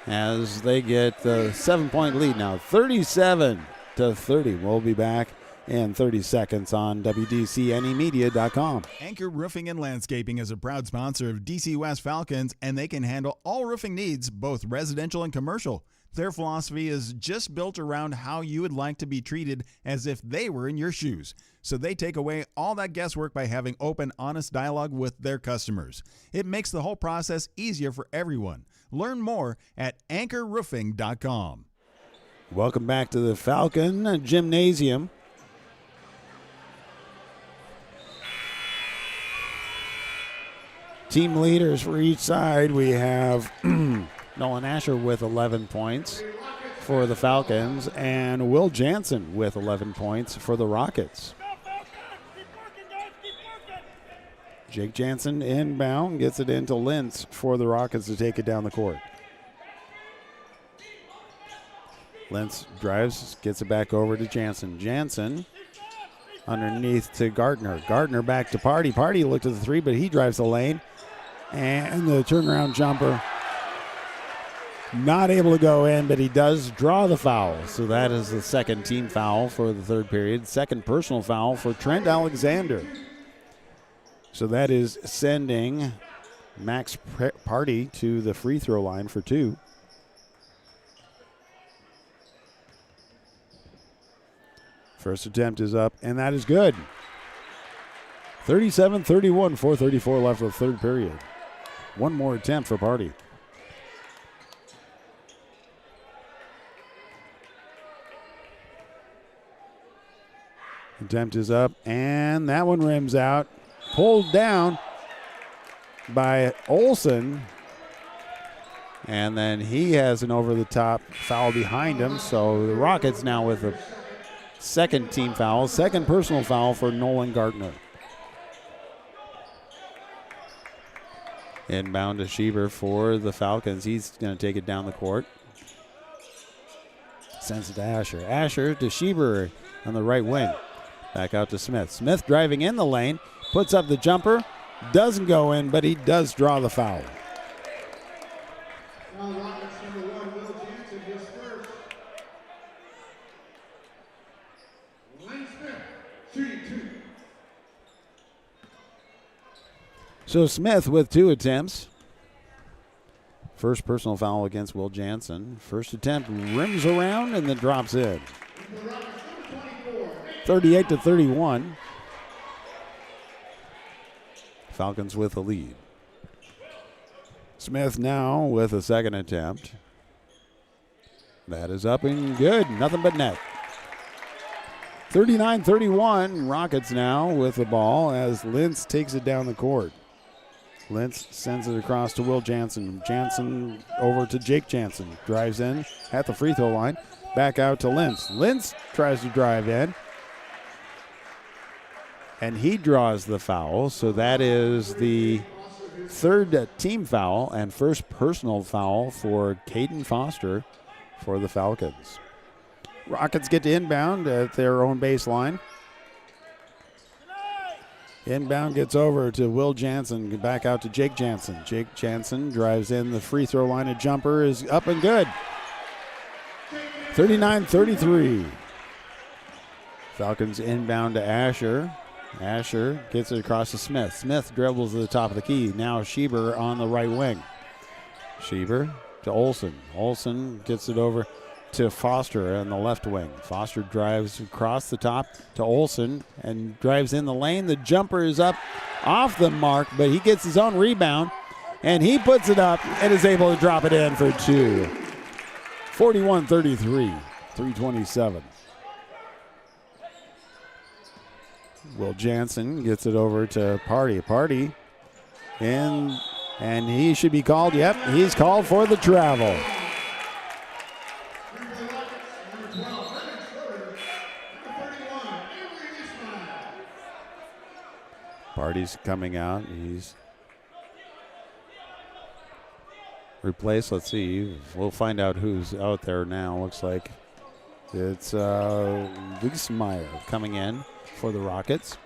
as they get the 7-point lead now, 37-30. We'll be back in 30 seconds on WDCNEmedia.com. Anchor Roofing and Landscaping is a proud sponsor of DC West Falcons, and they can handle all roofing needs, both residential and commercial. Their philosophy is just built around how you would like to be treated as if they were in your shoes. So they take away all that guesswork by having open, honest dialogue with their customers. It makes the whole process easier for everyone. Learn more at anchorroofing.com. Welcome back to the Falcon Gymnasium. Team leaders for each side. We have Nolan Asher with 11 points for the Falcons and Will Jansen with 11 points for the Rockets. Jake Jansen inbound, gets it into Lentz for the Rockets to take it down the court. Lentz drives, gets it back over to Jansen. Jansen underneath to Gardner. Gardner back to Party. Party looked at the 3, but he drives the lane. And the turnaround jumper not able to go in, but he does draw the foul. So that is the second team foul for the third period. Second personal foul for Trent Alexander. So that is sending Max Party to the free throw line for 2. First attempt is up, and that is good. 37-31, 4:34 left of the third period. One more attempt for Party. Attempt is up, and that one rims out. Pulled down by Olsen. And then he has an over-the-top foul behind him. So the Rockets now with a second team foul, second personal foul for Nolan Gardner. Inbound to Schieber for the Falcons. He's going to take it down the court. Sends it to Asher. Asher to Schieber on the right wing. Back out to Smith. Smith driving in the lane. Puts up the jumper. Doesn't go in, but he does draw the foul. Now Rockets number 1, Will Jansen gets first. Lane Smith, shooting 2. So Smith with 2 attempts. First personal foul against Will Jansen. First attempt rims around and then drops in. 38-31. Falcons with the lead. Smith now with a second attempt. That is up and good. Nothing but net. 39-31. Rockets now with the ball as Lentz takes it down the court. Lentz sends it across to Will Jansen. Jansen over to Jake Jansen. Drives in at the free throw line. Back out to Lentz. Lentz tries to drive in. And he draws the foul. So that is the third team foul and first personal foul for Caden Foster for the Falcons. Rockets get to inbound at their own baseline. Inbound gets over to Will Jansen, back out to Jake Jansen. Jake Jansen drives in the free throw line. A jumper is up and good. 39-33. Falcons inbound to Asher. Asher gets it across to Smith. Smith dribbles to the top of the key. Now Schieber on the right wing. Schieber to Olsen. Olsen gets it over to Foster on the left wing. Foster drives across the top to Olsen and drives in the lane. The jumper is up off the mark, but he gets his own rebound, and he puts it up and is able to drop it in for two. 41-33, 3:27. Will Jansen gets it over to Party. Party, and he should be called. Yep, he's called for the travel. Party's coming out. He's replaced. Let's see. We'll find out who's out there now. Looks like it's Wiesmeyer coming in for the Rockets.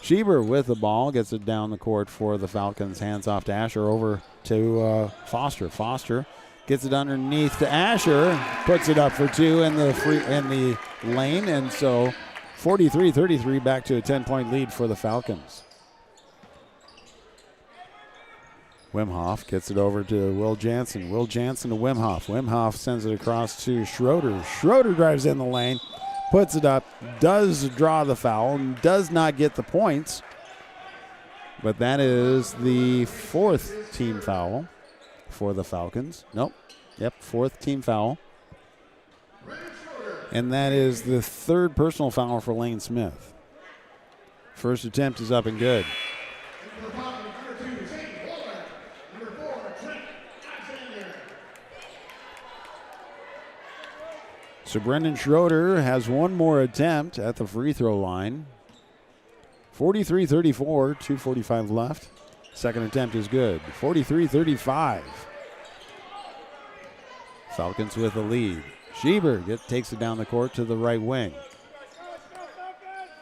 Schieber with the ball, gets it down the court for the Falcons. Hands off to Asher, over to Foster. Foster gets it underneath to Asher, puts it up for two in the lane, and so 43-33, back to a 10-point lead for the Falcons. Wimhoff gets it over to Will Jansen. Will Jansen to Wimhoff. Wimhoff sends it across to Schroeder. Schroeder drives in the lane, puts it up, does draw the foul, and does not get the points. But that is the fourth team foul for the Falcons. Nope. Yep, fourth team foul. And that is the third personal foul for Lane Smith. First attempt is up and good. So Brendan Schroeder has one more attempt at the free throw line. 43-34, 2:45 left. Second attempt is good. 43-35. Falcons with the lead. Schieber takes it down the court to the right wing.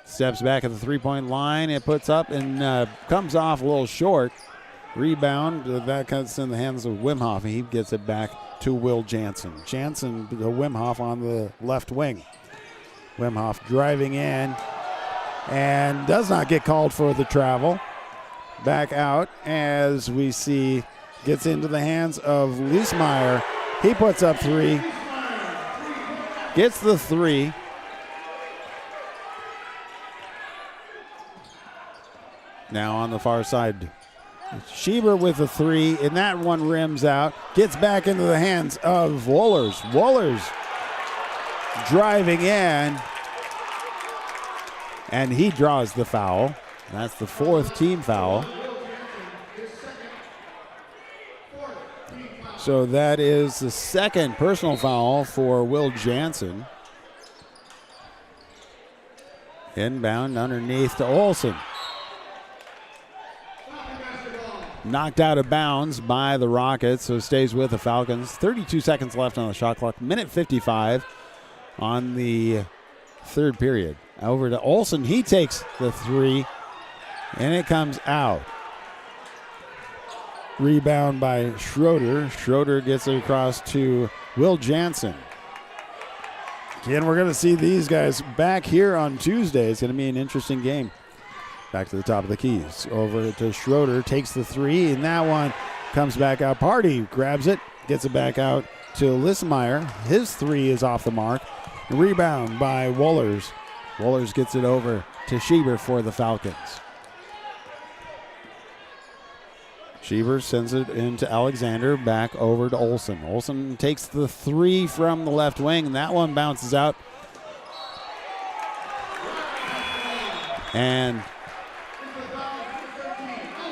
Steps back at the three-point line. It puts up and comes off a little short. Rebound, that cuts in the hands of Wimhoff, and he gets it back to Will Jansen. Jansen to Wimhoff on the left wing. Wimhoff driving in and does not get called for the travel. Back out as we see gets into the hands of Liesmeyer. He puts up three. Gets the three. Now on the far side, Schieber with the three, and that one rims out. Gets back into the hands of Wohlers. Wohlers driving in, and he draws the foul. That's the fourth team foul. So that is the second personal foul for Will Jansen. Inbound underneath to Olsen. Knocked out of bounds by the Rockets, so stays with the Falcons. 32 seconds left on the shot clock. Minute 55 on the third period. Over to Olsen. He takes the three, and it comes out. Rebound by Schroeder. Schroeder gets it across to Will Jansen. Again, we're going to see these guys back here on Tuesday. It's going to be an interesting game. Back to the top of the keys. Over to Schroeder. Takes the three, and that one comes back out. Party grabs it. Gets it back out to Liesmeyer. His three is off the mark. Rebound by Wohlers. Wohlers gets it over to Schieber for the Falcons. Schieber sends it into Alexander. Back over to Olsen. Olsen takes the three from the left wing, and that one bounces out. And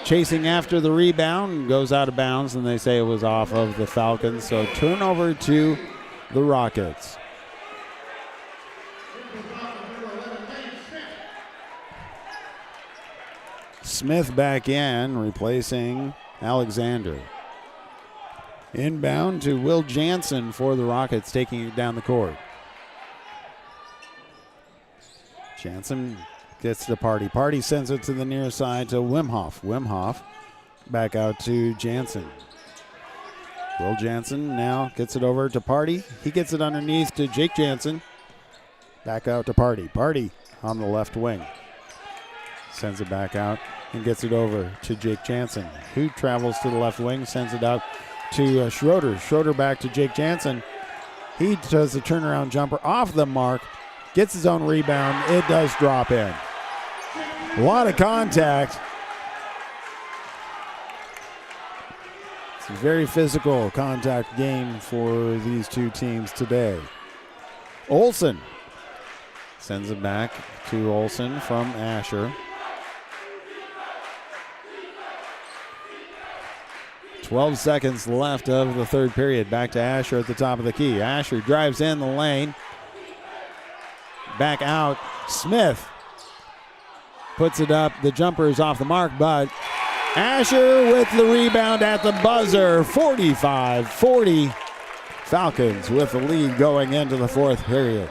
chasing after the rebound, goes out of bounds, and they say it was off of the Falcons. So turnover to the Rockets. Smith back in, replacing Alexander. Inbound to Will Jansen for the Rockets, taking it down the court. Jansen gets to Party. Party sends it to the near side to Wimhoff. Wimhoff back out to Jansen. Will Jansen now gets it over to Party. He gets it underneath to Jake Jansen. Back out to Party. Party on the left wing. Sends it back out and gets it over to Jake Jansen, who travels to the left wing, sends it out to Schroeder. Schroeder back to Jake Jansen. He does the turnaround jumper off the mark, gets his own rebound. It does drop in. A lot of contact. It's a very physical contact game for these two teams today. Olsen sends it back to Olsen from Asher. 12 seconds left of the third period. Back to Asher at the top of the key. Asher drives in the lane. Back out. Smith puts it up. The jumper is off the mark, but Asher with the rebound at the buzzer. 45-40. Falcons with the lead going into the fourth period.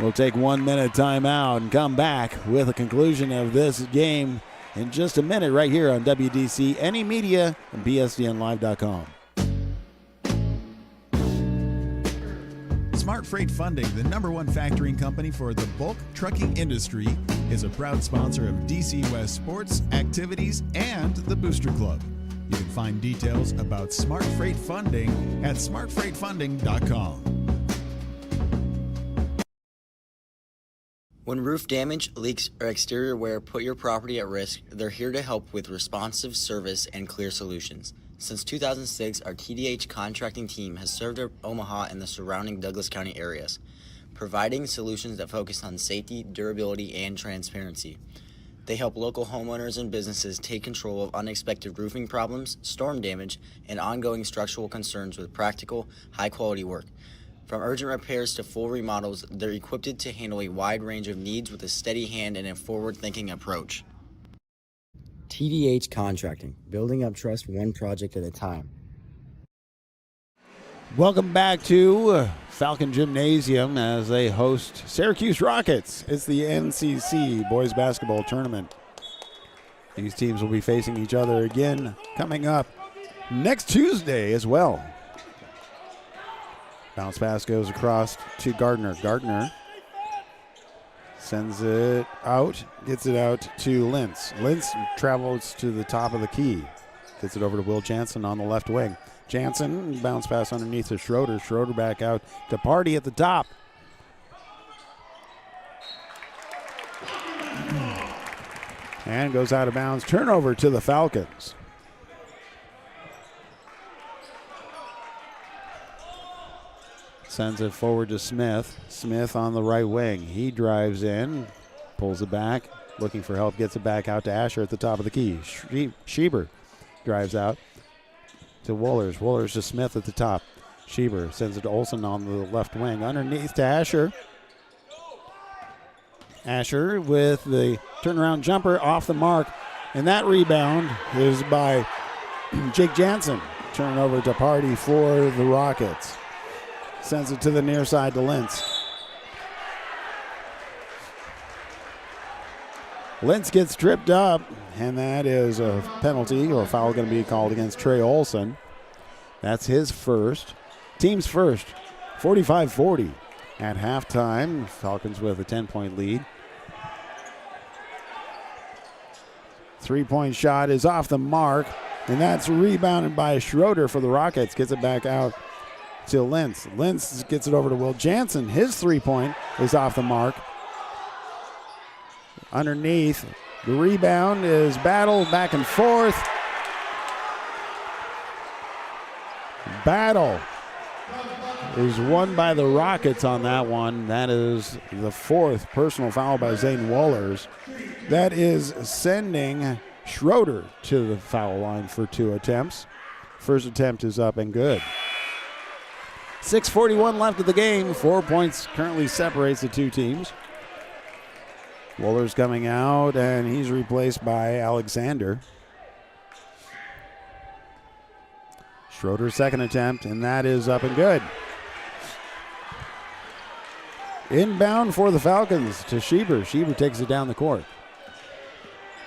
We'll take 1 minute timeout and come back with a conclusion of this game in just a minute right here on WDC, Any Media, and BSDNlive.com. Smart Freight Funding, the #1 factoring company for the bulk trucking industry, is a proud sponsor of DC West sports, activities, and the Booster Club. You can find details about Smart Freight Funding at smartfreightfunding.com. When roof damage, leaks, or exterior wear put your property at risk, they're here to help with responsive service and clear solutions. Since 2006, our TDH contracting team has served Omaha and the surrounding Douglas County areas, providing solutions that focus on safety, durability, and transparency. They help local homeowners and businesses take control of unexpected roofing problems, storm damage, and ongoing structural concerns with practical, high-quality work. From urgent repairs to full remodels, they're equipped to handle a wide range of needs with a steady hand and a forward-thinking approach. TDH Contracting, building up trust one project at a time. Welcome back to Falcon Gymnasium as they host Syracuse Rockets. It's the NCC Boys Basketball Tournament. These teams will be facing each other again coming up next Tuesday as well. Bounce pass goes across to Gardner. Gardner sends it out, gets it out to Lentz. Lentz travels to the top of the key. Gets it over to Will Jansen on the left wing. Jansen, bounce pass underneath to Schroeder. Schroeder back out to Party at the top. And goes out of bounds. Turnover to the Falcons. Sends it forward to Smith. Smith on the right wing. He drives in, pulls it back, looking for help, gets it back out to Asher at the top of the key. Schieber drives out to Wohlers. Wohlers to Smith at the top. Schieber sends it to Olsen on the left wing. Underneath to Asher. Asher with the turnaround jumper off the mark. And that rebound is by Jake Jansen. Turn over to Party for the Rockets. Sends it to the near side to Lentz. Lentz gets tripped up, and that is a penalty or a foul going to be called against Trey Olsen. That's his first. Team's first. 45-40 at halftime. Falcons with a 10-point lead. Three-point shot is off the mark, and that's rebounded by Schroeder for the Rockets. Gets it back out to Lentz. Lentz gets it over to Will Jansen. His three-point is off the mark. Underneath, the rebound is battled back and forth. Battle is won by the Rockets on that one. That is the fourth personal foul by Zane Wohlers. That is sending Schroeder to the foul line for 2 attempts. First attempt is up and good. 6:41 left of the game. 4 points currently separates the two teams. Wohlers coming out, and he's replaced by Alexander. Schroeder's second attempt, and that is up and good. Inbound for the Falcons to Schieber. Schieber takes it down the court.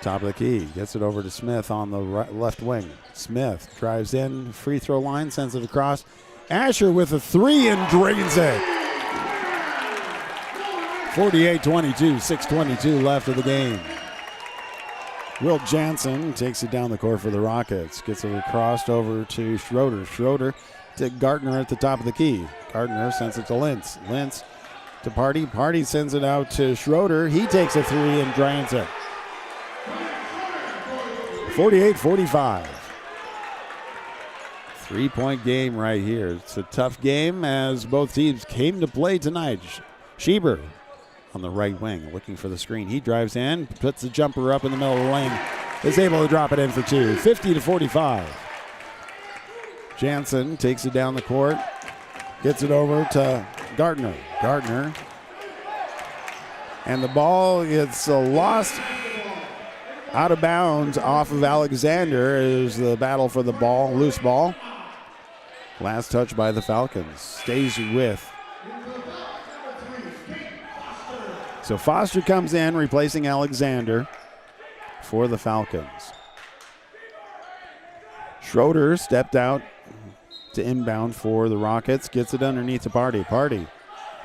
Top of the key. Gets it over to Smith on the left wing. Smith drives in, free throw line, sends it across. Asher with a three and drains it. 48-22, 6:22 left of the game. Will Jansen takes it down the court for the Rockets. Gets it crossed over to Schroeder. Schroeder to Gardner at the top of the key. Gardner sends it to Lentz. Lentz to Party. Party sends it out to Schroeder. He takes a three and drains it. 48-45. 3-point game right here. It's a tough game as both teams came to play tonight. Schieber on the right wing looking for the screen. He drives in, puts the jumper up in the middle of the lane, is able to drop it in for two. 50-45. Jansen takes it down the court, gets it over to Gardner. Gardner. And the ball gets lost out of bounds off of Alexander. Is the battle for the ball, loose ball. Last touch by the Falcons. Stays with. So Foster comes in, replacing Alexander for the Falcons. Schroeder stepped out to inbound for the Rockets. Gets it underneath to Party. Party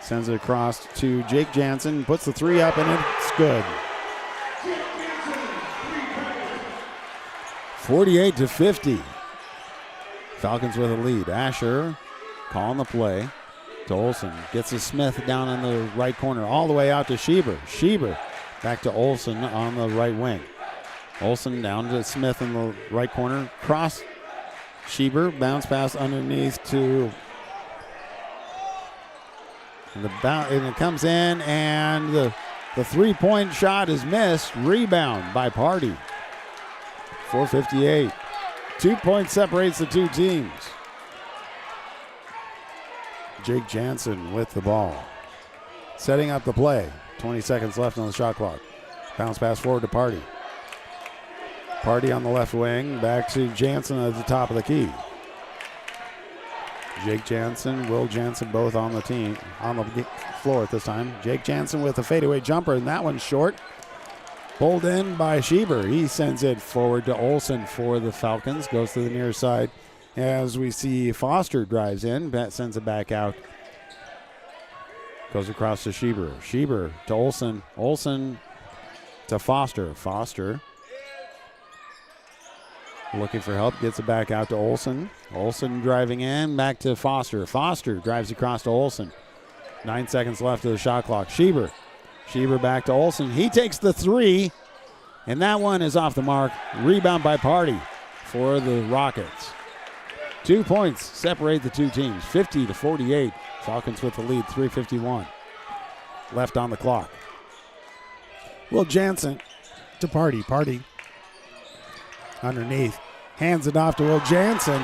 sends it across to Jake Jansen. Puts the three up and it's good. 48-50. Falcons with a lead. Asher calling the play to Olsen. Gets to Smith down in the right corner all the way out to Schieber. Schieber back to Olsen on the right wing. Olsen down to Smith in the right corner. Cross Schieber. Bounce pass underneath to... And it comes in and the three-point shot is missed. Rebound by Party. 4:58. 2 points separates the two teams. Jake Jansen with the ball. Setting up the play. 20 seconds left on the shot clock. Bounce pass forward to Party. Party on the left wing. Back to Jansen at the top of the key. Jake Jansen, Will Jansen both on the team, on the floor at this time. Jake Jansen with a fadeaway jumper, and that one's short. Pulled in by Schieber. He sends it forward to Olsen for the Falcons. Goes to the near side as we see Foster drives in. Sends it back out. Goes across to Schieber. Schieber to Olsen. Olsen to Foster. Foster looking for help. Gets it back out to Olsen. Olsen driving in. Back to Foster. Foster drives across to Olsen. 9 seconds left of the shot clock. Schieber. Schieber back to Olsen. He takes the three, and that one is off the mark. Rebound by Party for the Rockets. 2 points separate the two teams, 50-48. Falcons with the lead, 3:51 left on the clock. Will Jansen to Party. Party underneath. Hands it off to Will Jansen.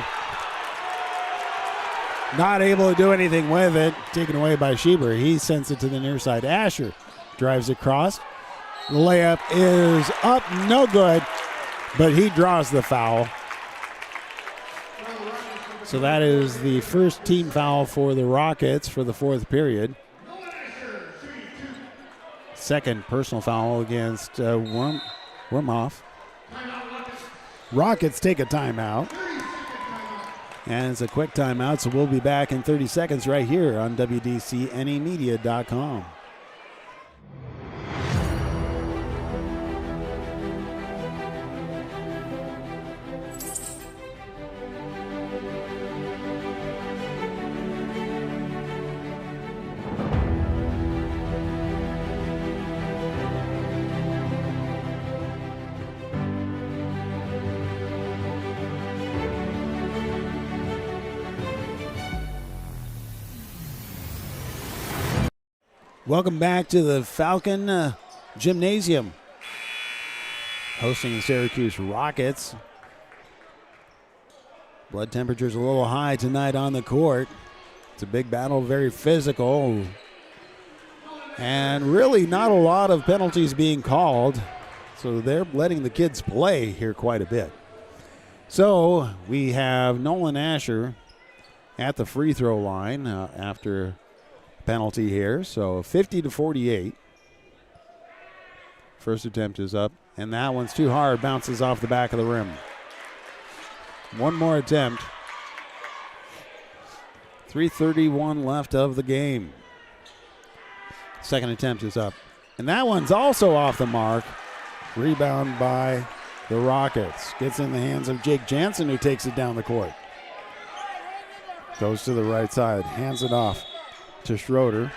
Not able to do anything with it. Taken away by Schieber. He sends it to the near side. Asher drives across. The layup is up, no good, but he draws the foul. So that is the first team foul for the Rockets for the fourth period. Second personal foul against Wormhoff. Rockets take a timeout. And it's a quick timeout, so we'll be back in 30 seconds right here on WDCNEmedia.com. Welcome back to the Falcon Gymnasium, hosting the Syracuse Rockets. Blood temperature's a little high tonight on the court. It's a big battle, very physical, and really not a lot of penalties being called, so they're letting the kids play here quite a bit. So we have Nolan Asher at the free throw line after penalty here, so 50-48. First attempt is up, and that one's too hard, bounces off the back of the rim. One more attempt. 3:31 left of the game. Second attempt is up. And that one's also off the mark. Rebound by the Rockets. Gets in the hands of Jake Jansen, who takes it down the court. Goes to the right side. Hands it off to Schroeder.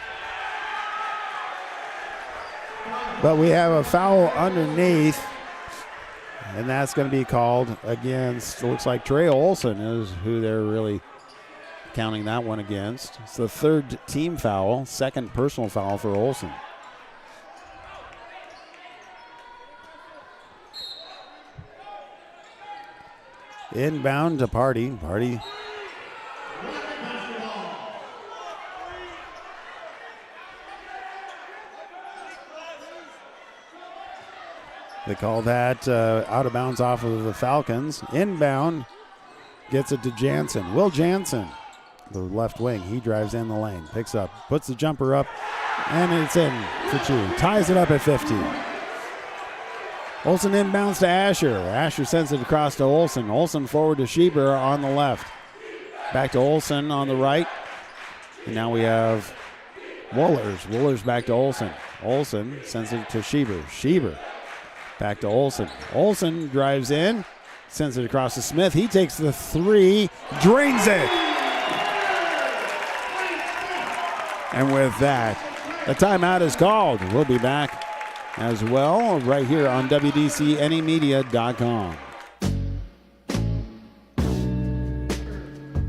But we have a foul underneath. And that's going to be called against, looks like Trey Olson is who they're really counting that one against. It's the third team foul, second personal foul for Olson. Inbound to Party. Party. They call that out of bounds off of the Falcons. Inbound, gets it to Jansen. Will Jansen, the left wing, he drives in the lane, picks up, puts the jumper up, and it's in for two. Ties it up at 50. Olson inbounds to Asher. Asher sends it across to Olson. Olson forward to Schieber on the left. Back to Olson on the right. And now we have Wohlers. Wohlers back to Olson. Olson sends it to Schieber. Schieber back to Olson. Olson drives in, sends it across to Smith. He takes the three, drains it. And with that, a timeout is called. We'll be back as well right here on WDCNEmedia.com.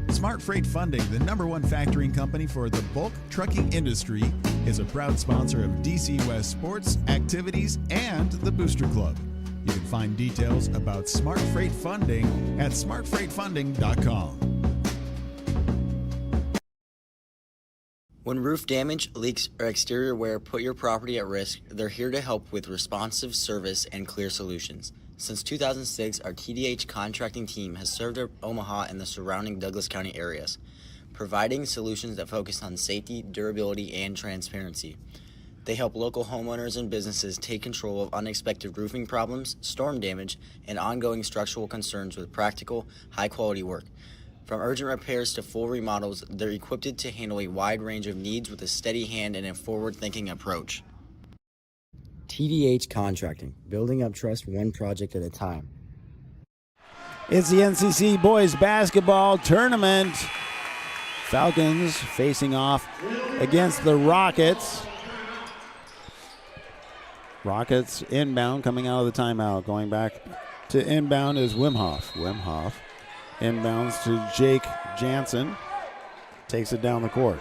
Smart Freight Funding, the #1 factoring company for the bulk trucking industry, is a proud sponsor of DC West sports, activities, and the Booster Club. You can find details about Smart Freight Funding at smartfreightfunding.com. When roof damage, leaks, or exterior wear put your property at risk, they're here to help with responsive service and clear solutions. Since 2006, our TDH contracting team has served Omaha and the surrounding Douglas County areas, providing solutions that focus on safety, durability, and transparency. They help local homeowners and businesses take control of unexpected roofing problems, storm damage, and ongoing structural concerns with practical, high-quality work. From urgent repairs to full remodels, they're equipped to handle a wide range of needs with a steady hand and a forward-thinking approach. TDH Contracting, building up trust one project at a time. It's the NCC boys basketball tournament. Falcons facing off against the Rockets. Rockets inbound, coming out of the timeout. Going back to inbound is Wimhoff. Wimhoff inbounds to Jake Jansen. Takes it down the court.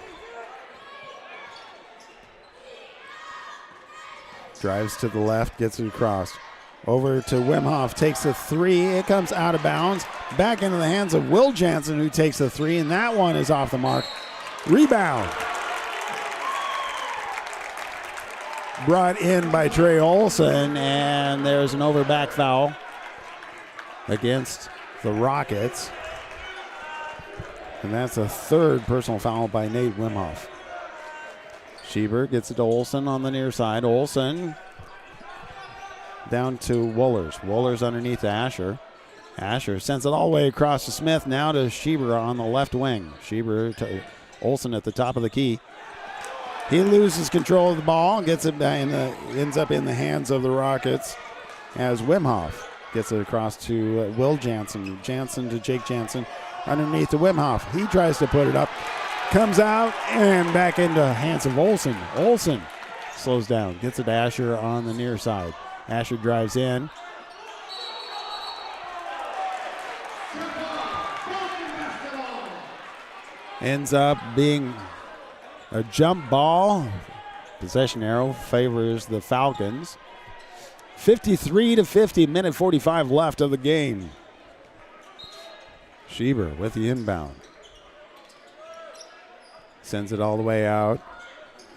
Drives to the left, gets it across. Over to Wimhoff, takes a three. It comes out of bounds. Back into the hands of Will Jansen, who takes a three, and that one is off the mark. Rebound. Brought in by Trey Olson, and there's an over-back foul against the Rockets. And that's a third personal foul by Nate Wimhoff. Schieber gets it to Olson on the near side. Olson down to Wohlers. Wohlers underneath to Asher. Asher sends it all the way across to Smith. Now to Schieber on the left wing. Schieber to Olson at the top of the key. He loses control of the ball and gets it ends up in the hands of the Rockets as Wimhoff gets it across to Will Jansen. Jansen to Jake Jansen underneath to Wimhoff. He tries to put it up. Comes out and back into the hands of Olson. Olson slows down. Gets it to Asher on the near side. Asher drives in. Ends up being a jump ball. Possession arrow favors the Falcons. 53-50, minute 45 left of the game. Schieber with the inbound. Sends it all the way out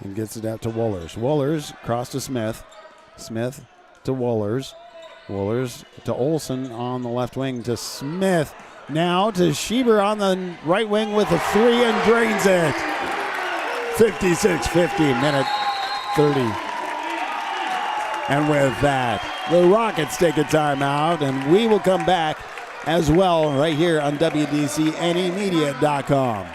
and gets it out to Wohlers. Wohlers across to Smith. Smith to Wohlers. Wohlers to Olson on the left wing to Smith. Now to Schieber on the right wing with a three and drains it. 56-50, minute 30. And with that, the Rockets take a timeout, and we will come back as well right here on WDCNEmedia.com.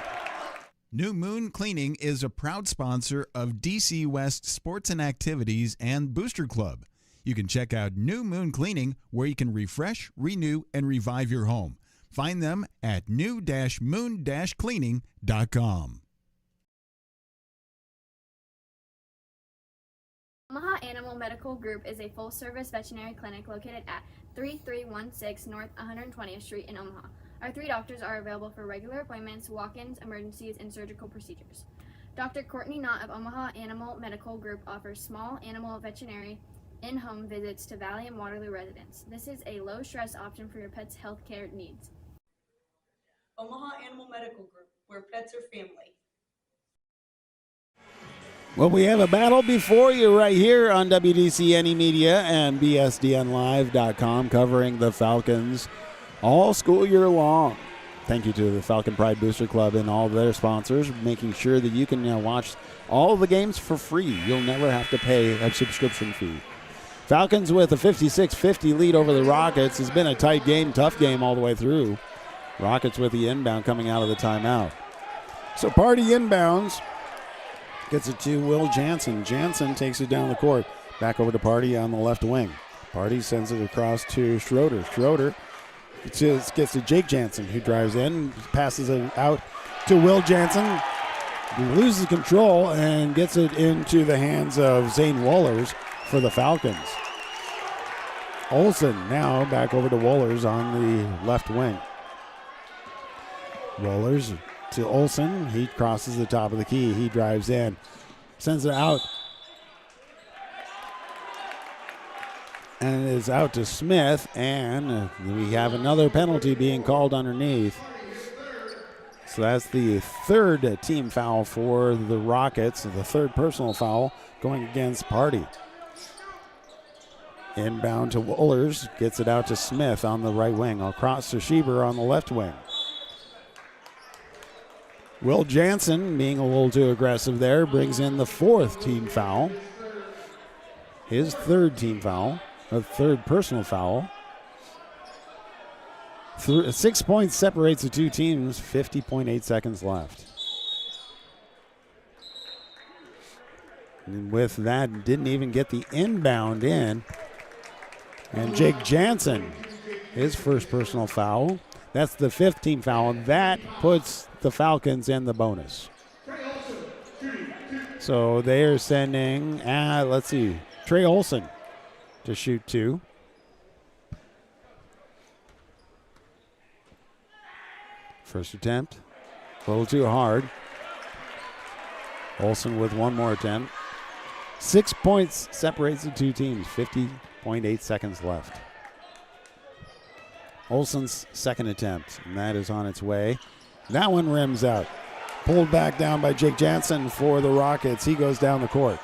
New Moon Cleaning is a proud sponsor of DC West Sports and Activities and Booster Club. You can check out New Moon Cleaning, where you can refresh, renew, and revive your home. Find them at new-moon-cleaning.com. Omaha Animal Medical Group is a full-service veterinary clinic located at 3316 North 120th Street in Omaha. Our 3 doctors are available for regular appointments, walk-ins, emergencies, and surgical procedures. Dr. Courtney Knott of Omaha Animal Medical Group offers small animal veterinary in-home visits to Valley and Waterloo residents. This is a low-stress option for your pet's health care needs. Omaha Animal Medical Group, where pets are family. Well, we have a battle before you right here on WDC Any Media and BSDNlive.com, covering the Falcons all school year long. Thank you to the Falcon Pride Booster Club and all their sponsors, making sure that you can watch all of the games for free. You'll never have to pay a subscription fee. Falcons with a 56-50 lead over the Rockets. It's been a tight game, tough game all the way through. Rockets with the inbound coming out of the timeout. So Party inbounds. Gets it to Will Jansen. Jansen takes it down the court. Back over to Party on the left wing. Party sends it across to Schroeder. Schroeder gets to Jake Jansen, who drives in, passes it out to Will Jansen. He loses control and gets it into the hands of Zane Wohlers for the Falcons. Olsen now back over to Wohlers on the left wing. Wohlers to Olsen. He crosses the top of the key. He drives in, sends it out, and it is out to Smith, and we have another penalty being called underneath. So that's the 3rd team foul for the Rockets, the 3rd personal foul going against Party. Inbound to Wohlers, gets it out to Smith on the right wing, across to Schieber on the left wing. Will Jansen, being a little too aggressive there, brings in the 4th team foul. His 3rd team foul, a 3rd personal foul. 6 points separates the two teams, 50.8 seconds left. And with that, didn't even get the inbound in. And Jake Jansen, his first personal foul. That's the 5th team foul. That puts the Falcons in the bonus. So they are sending, let's see, Trey Olsen to shoot 2. First attempt, a little too hard. Olsen with one more attempt. 6 points separates the two teams, 50.8 seconds left. Olsen's 2nd attempt, and that is on its way. That one rims out. Pulled back down by Jake Jansen for the Rockets. He goes down the court.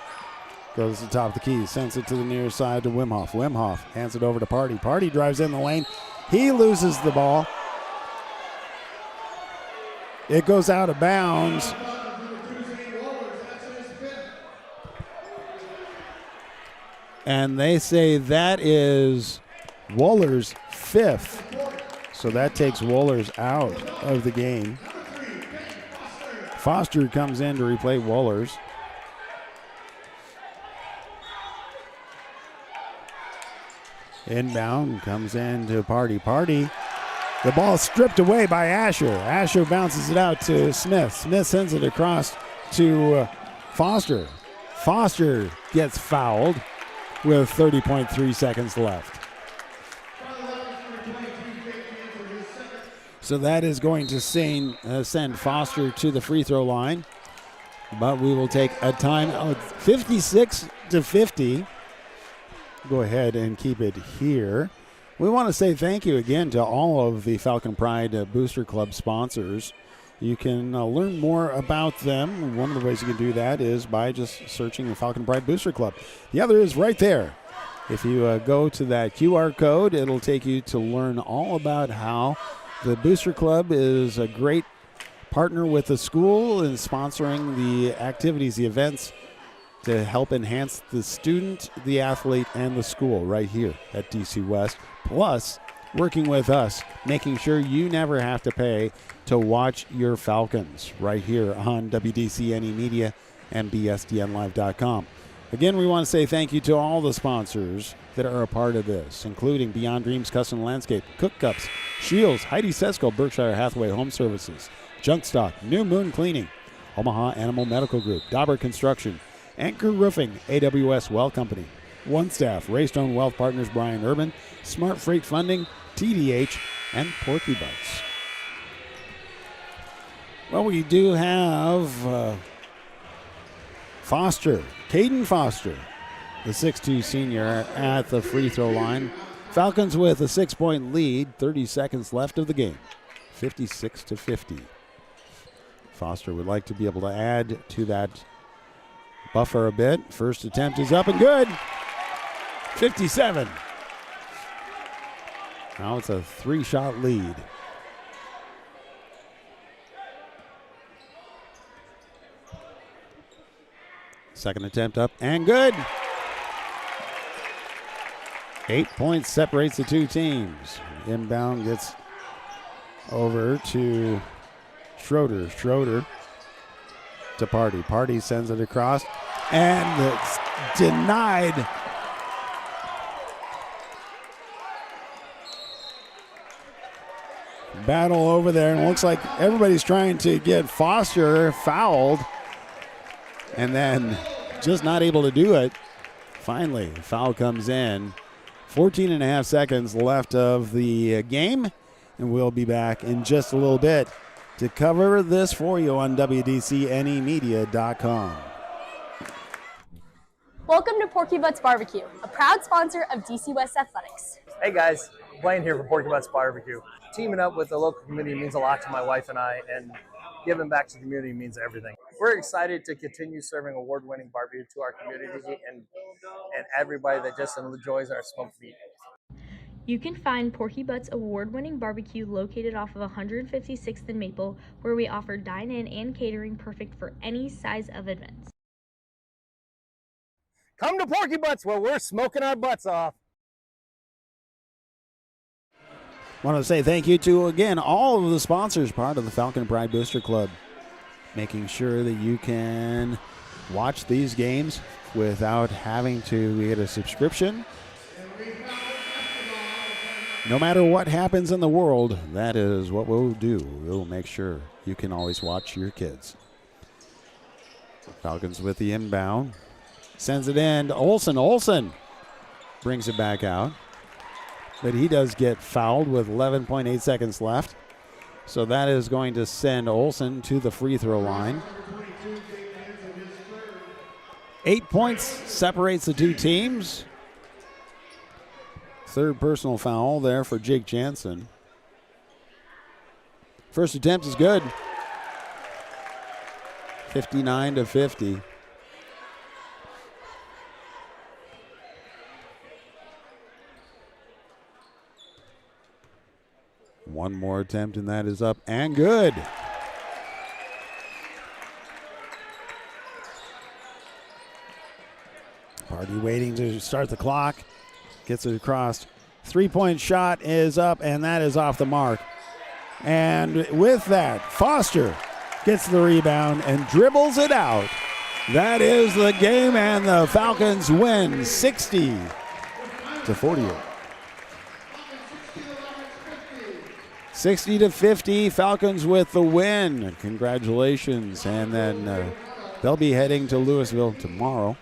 Goes to the top of the key, sends it to the near side to Wimhoff. Wimhoff hands it over to Party. Party drives in the lane. He loses the ball. It goes out of bounds. And they say that is Wohlers' 5th. So that takes Wohlers out of the game. Foster comes in to replay Wohlers. Inbound comes in to Party. Party. The ball is stripped away by Asher. Asher bounces it out to Smith. Smith sends it across to Foster. Foster gets fouled with 30.3 seconds left. So that is going to send Foster to the free throw line. But we will take a time of 56-50. Go ahead and keep it here. We want to say thank you again to all of the Falcon Pride Booster Club sponsors. You can learn more about them. One of the ways you can do that is by just searching the Falcon Pride Booster Club. The other is right there. If you go to that QR code, it'll take you to learn all about how the Booster Club is a great partner with the school in sponsoring the activities, the events, to help enhance the student, the athlete, and the school right here at DC West. Plus, working with us, making sure you never have to pay to watch your Falcons right here on WDCNE Media and BSDNLive.com. Again, we want to say thank you to all the sponsors that are a part of this, including Beyond Dreams Custom Landscape, Cook Cups, Shields, Heidi Sesko, Berkshire Hathaway Home Services, Junk Stock, New Moon Cleaning, Omaha Animal Medical Group, Dauber Construction, Anchor Roofing, AWS Well Company, One Staff, Raystone Wealth Partners, Brian Urban, Smart Freight Funding, TDH, and Porky Butts. Well, we do have Foster, Caden Foster, the 6'2 senior at the free throw line. Falcons with a 6-point lead, 30 seconds left of the game, 56-50. Foster would like to be able to add to that buffer a bit. First attempt is up and good. 57. Now it's a 3-shot lead. Second attempt up and good. 8 points separates the two teams. Inbound gets over to Schroeder. Schroeder to Party. Party sends it across and it's denied. Battle over there, and it looks like everybody's trying to get Foster fouled and then just not able to do it. Finally, foul comes in. 14 and a half seconds left of the game, and we'll be back in just a little bit to cover this for you on WDCNEmedia.com. Welcome to Porky Butts Barbecue, a proud sponsor of DC West Athletics. Hey guys, Blaine here for Porky Butts Barbecue. Teaming up with the local community means a lot to my wife and I, and giving back to the community means everything. We're excited to continue serving award-winning barbecue to our community and everybody that just enjoys our smoked meat. You can find Porky Butts award-winning barbecue located off of 156th and Maple, where we offer dine-in and catering perfect for any size of events. Come to Porky Butts where we're smoking our butts off. Want to say thank you to, again, all of the sponsors, part of the Falcon Pride Booster Club, making sure that you can watch these games without having to get a subscription. No matter what happens in the world, that is what we'll do. We'll make sure you can always watch your kids. Falcons with the inbound. Sends it in to Olsen. Olsen brings it back out. But he does get fouled with 11.8 seconds left. So that is going to send Olsen to the free throw line. 8 points separates the two teams. Third personal foul there for Jake Jansen. First attempt is good. 59-50. One more attempt, and that is up and good. Party waiting to start the clock. Gets it across. 3-point shot is up, and that is off the mark. And with that, Foster gets the rebound and dribbles it out. That is the game, and the Falcons win 60-48. 60-50, Falcons with the win. Congratulations. And then they'll be heading to Louisville tomorrow.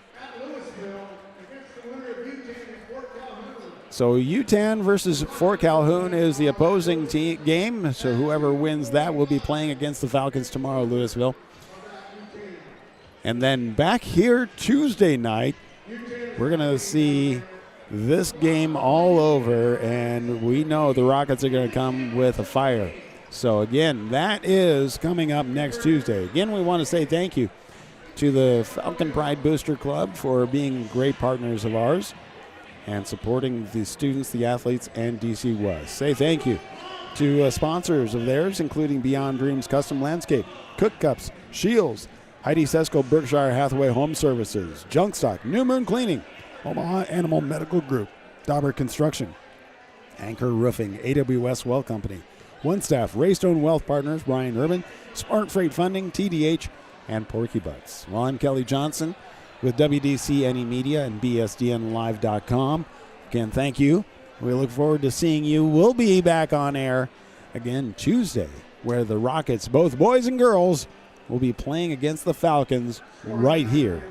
So UTAN versus Fort Calhoun is the opposing game. So whoever wins that will be playing against the Falcons tomorrow, Louisville. And then back here Tuesday night, we're going to see this game all over, and we know the Rockets are going to come with a fire. So, again, that is coming up next Tuesday. Again, we want to say thank you to the Falcon Pride Booster Club for being great partners of ours and supporting the students, the athletes, and DC West. Say thank you to sponsors of theirs, including Beyond Dreams Custom Landscape, Cook Cups, Shields, Heidi Sesko, Berkshire Hathaway Home Services, Junk Stock, New Moon Cleaning, Omaha Animal Medical Group, Dauber Construction, Anchor Roofing, AWS Well Company, One Staff, Raystone Wealth Partners, Brian Urban, Smart Freight Funding, TDH, and Porky Butts. Well, I'm Kelly Johnson with WDC Any Media and BSDNLive.com. Again, thank you. We look forward to seeing you. We'll be back on air again Tuesday, where the Rockets, both boys and girls, will be playing against the Falcons right here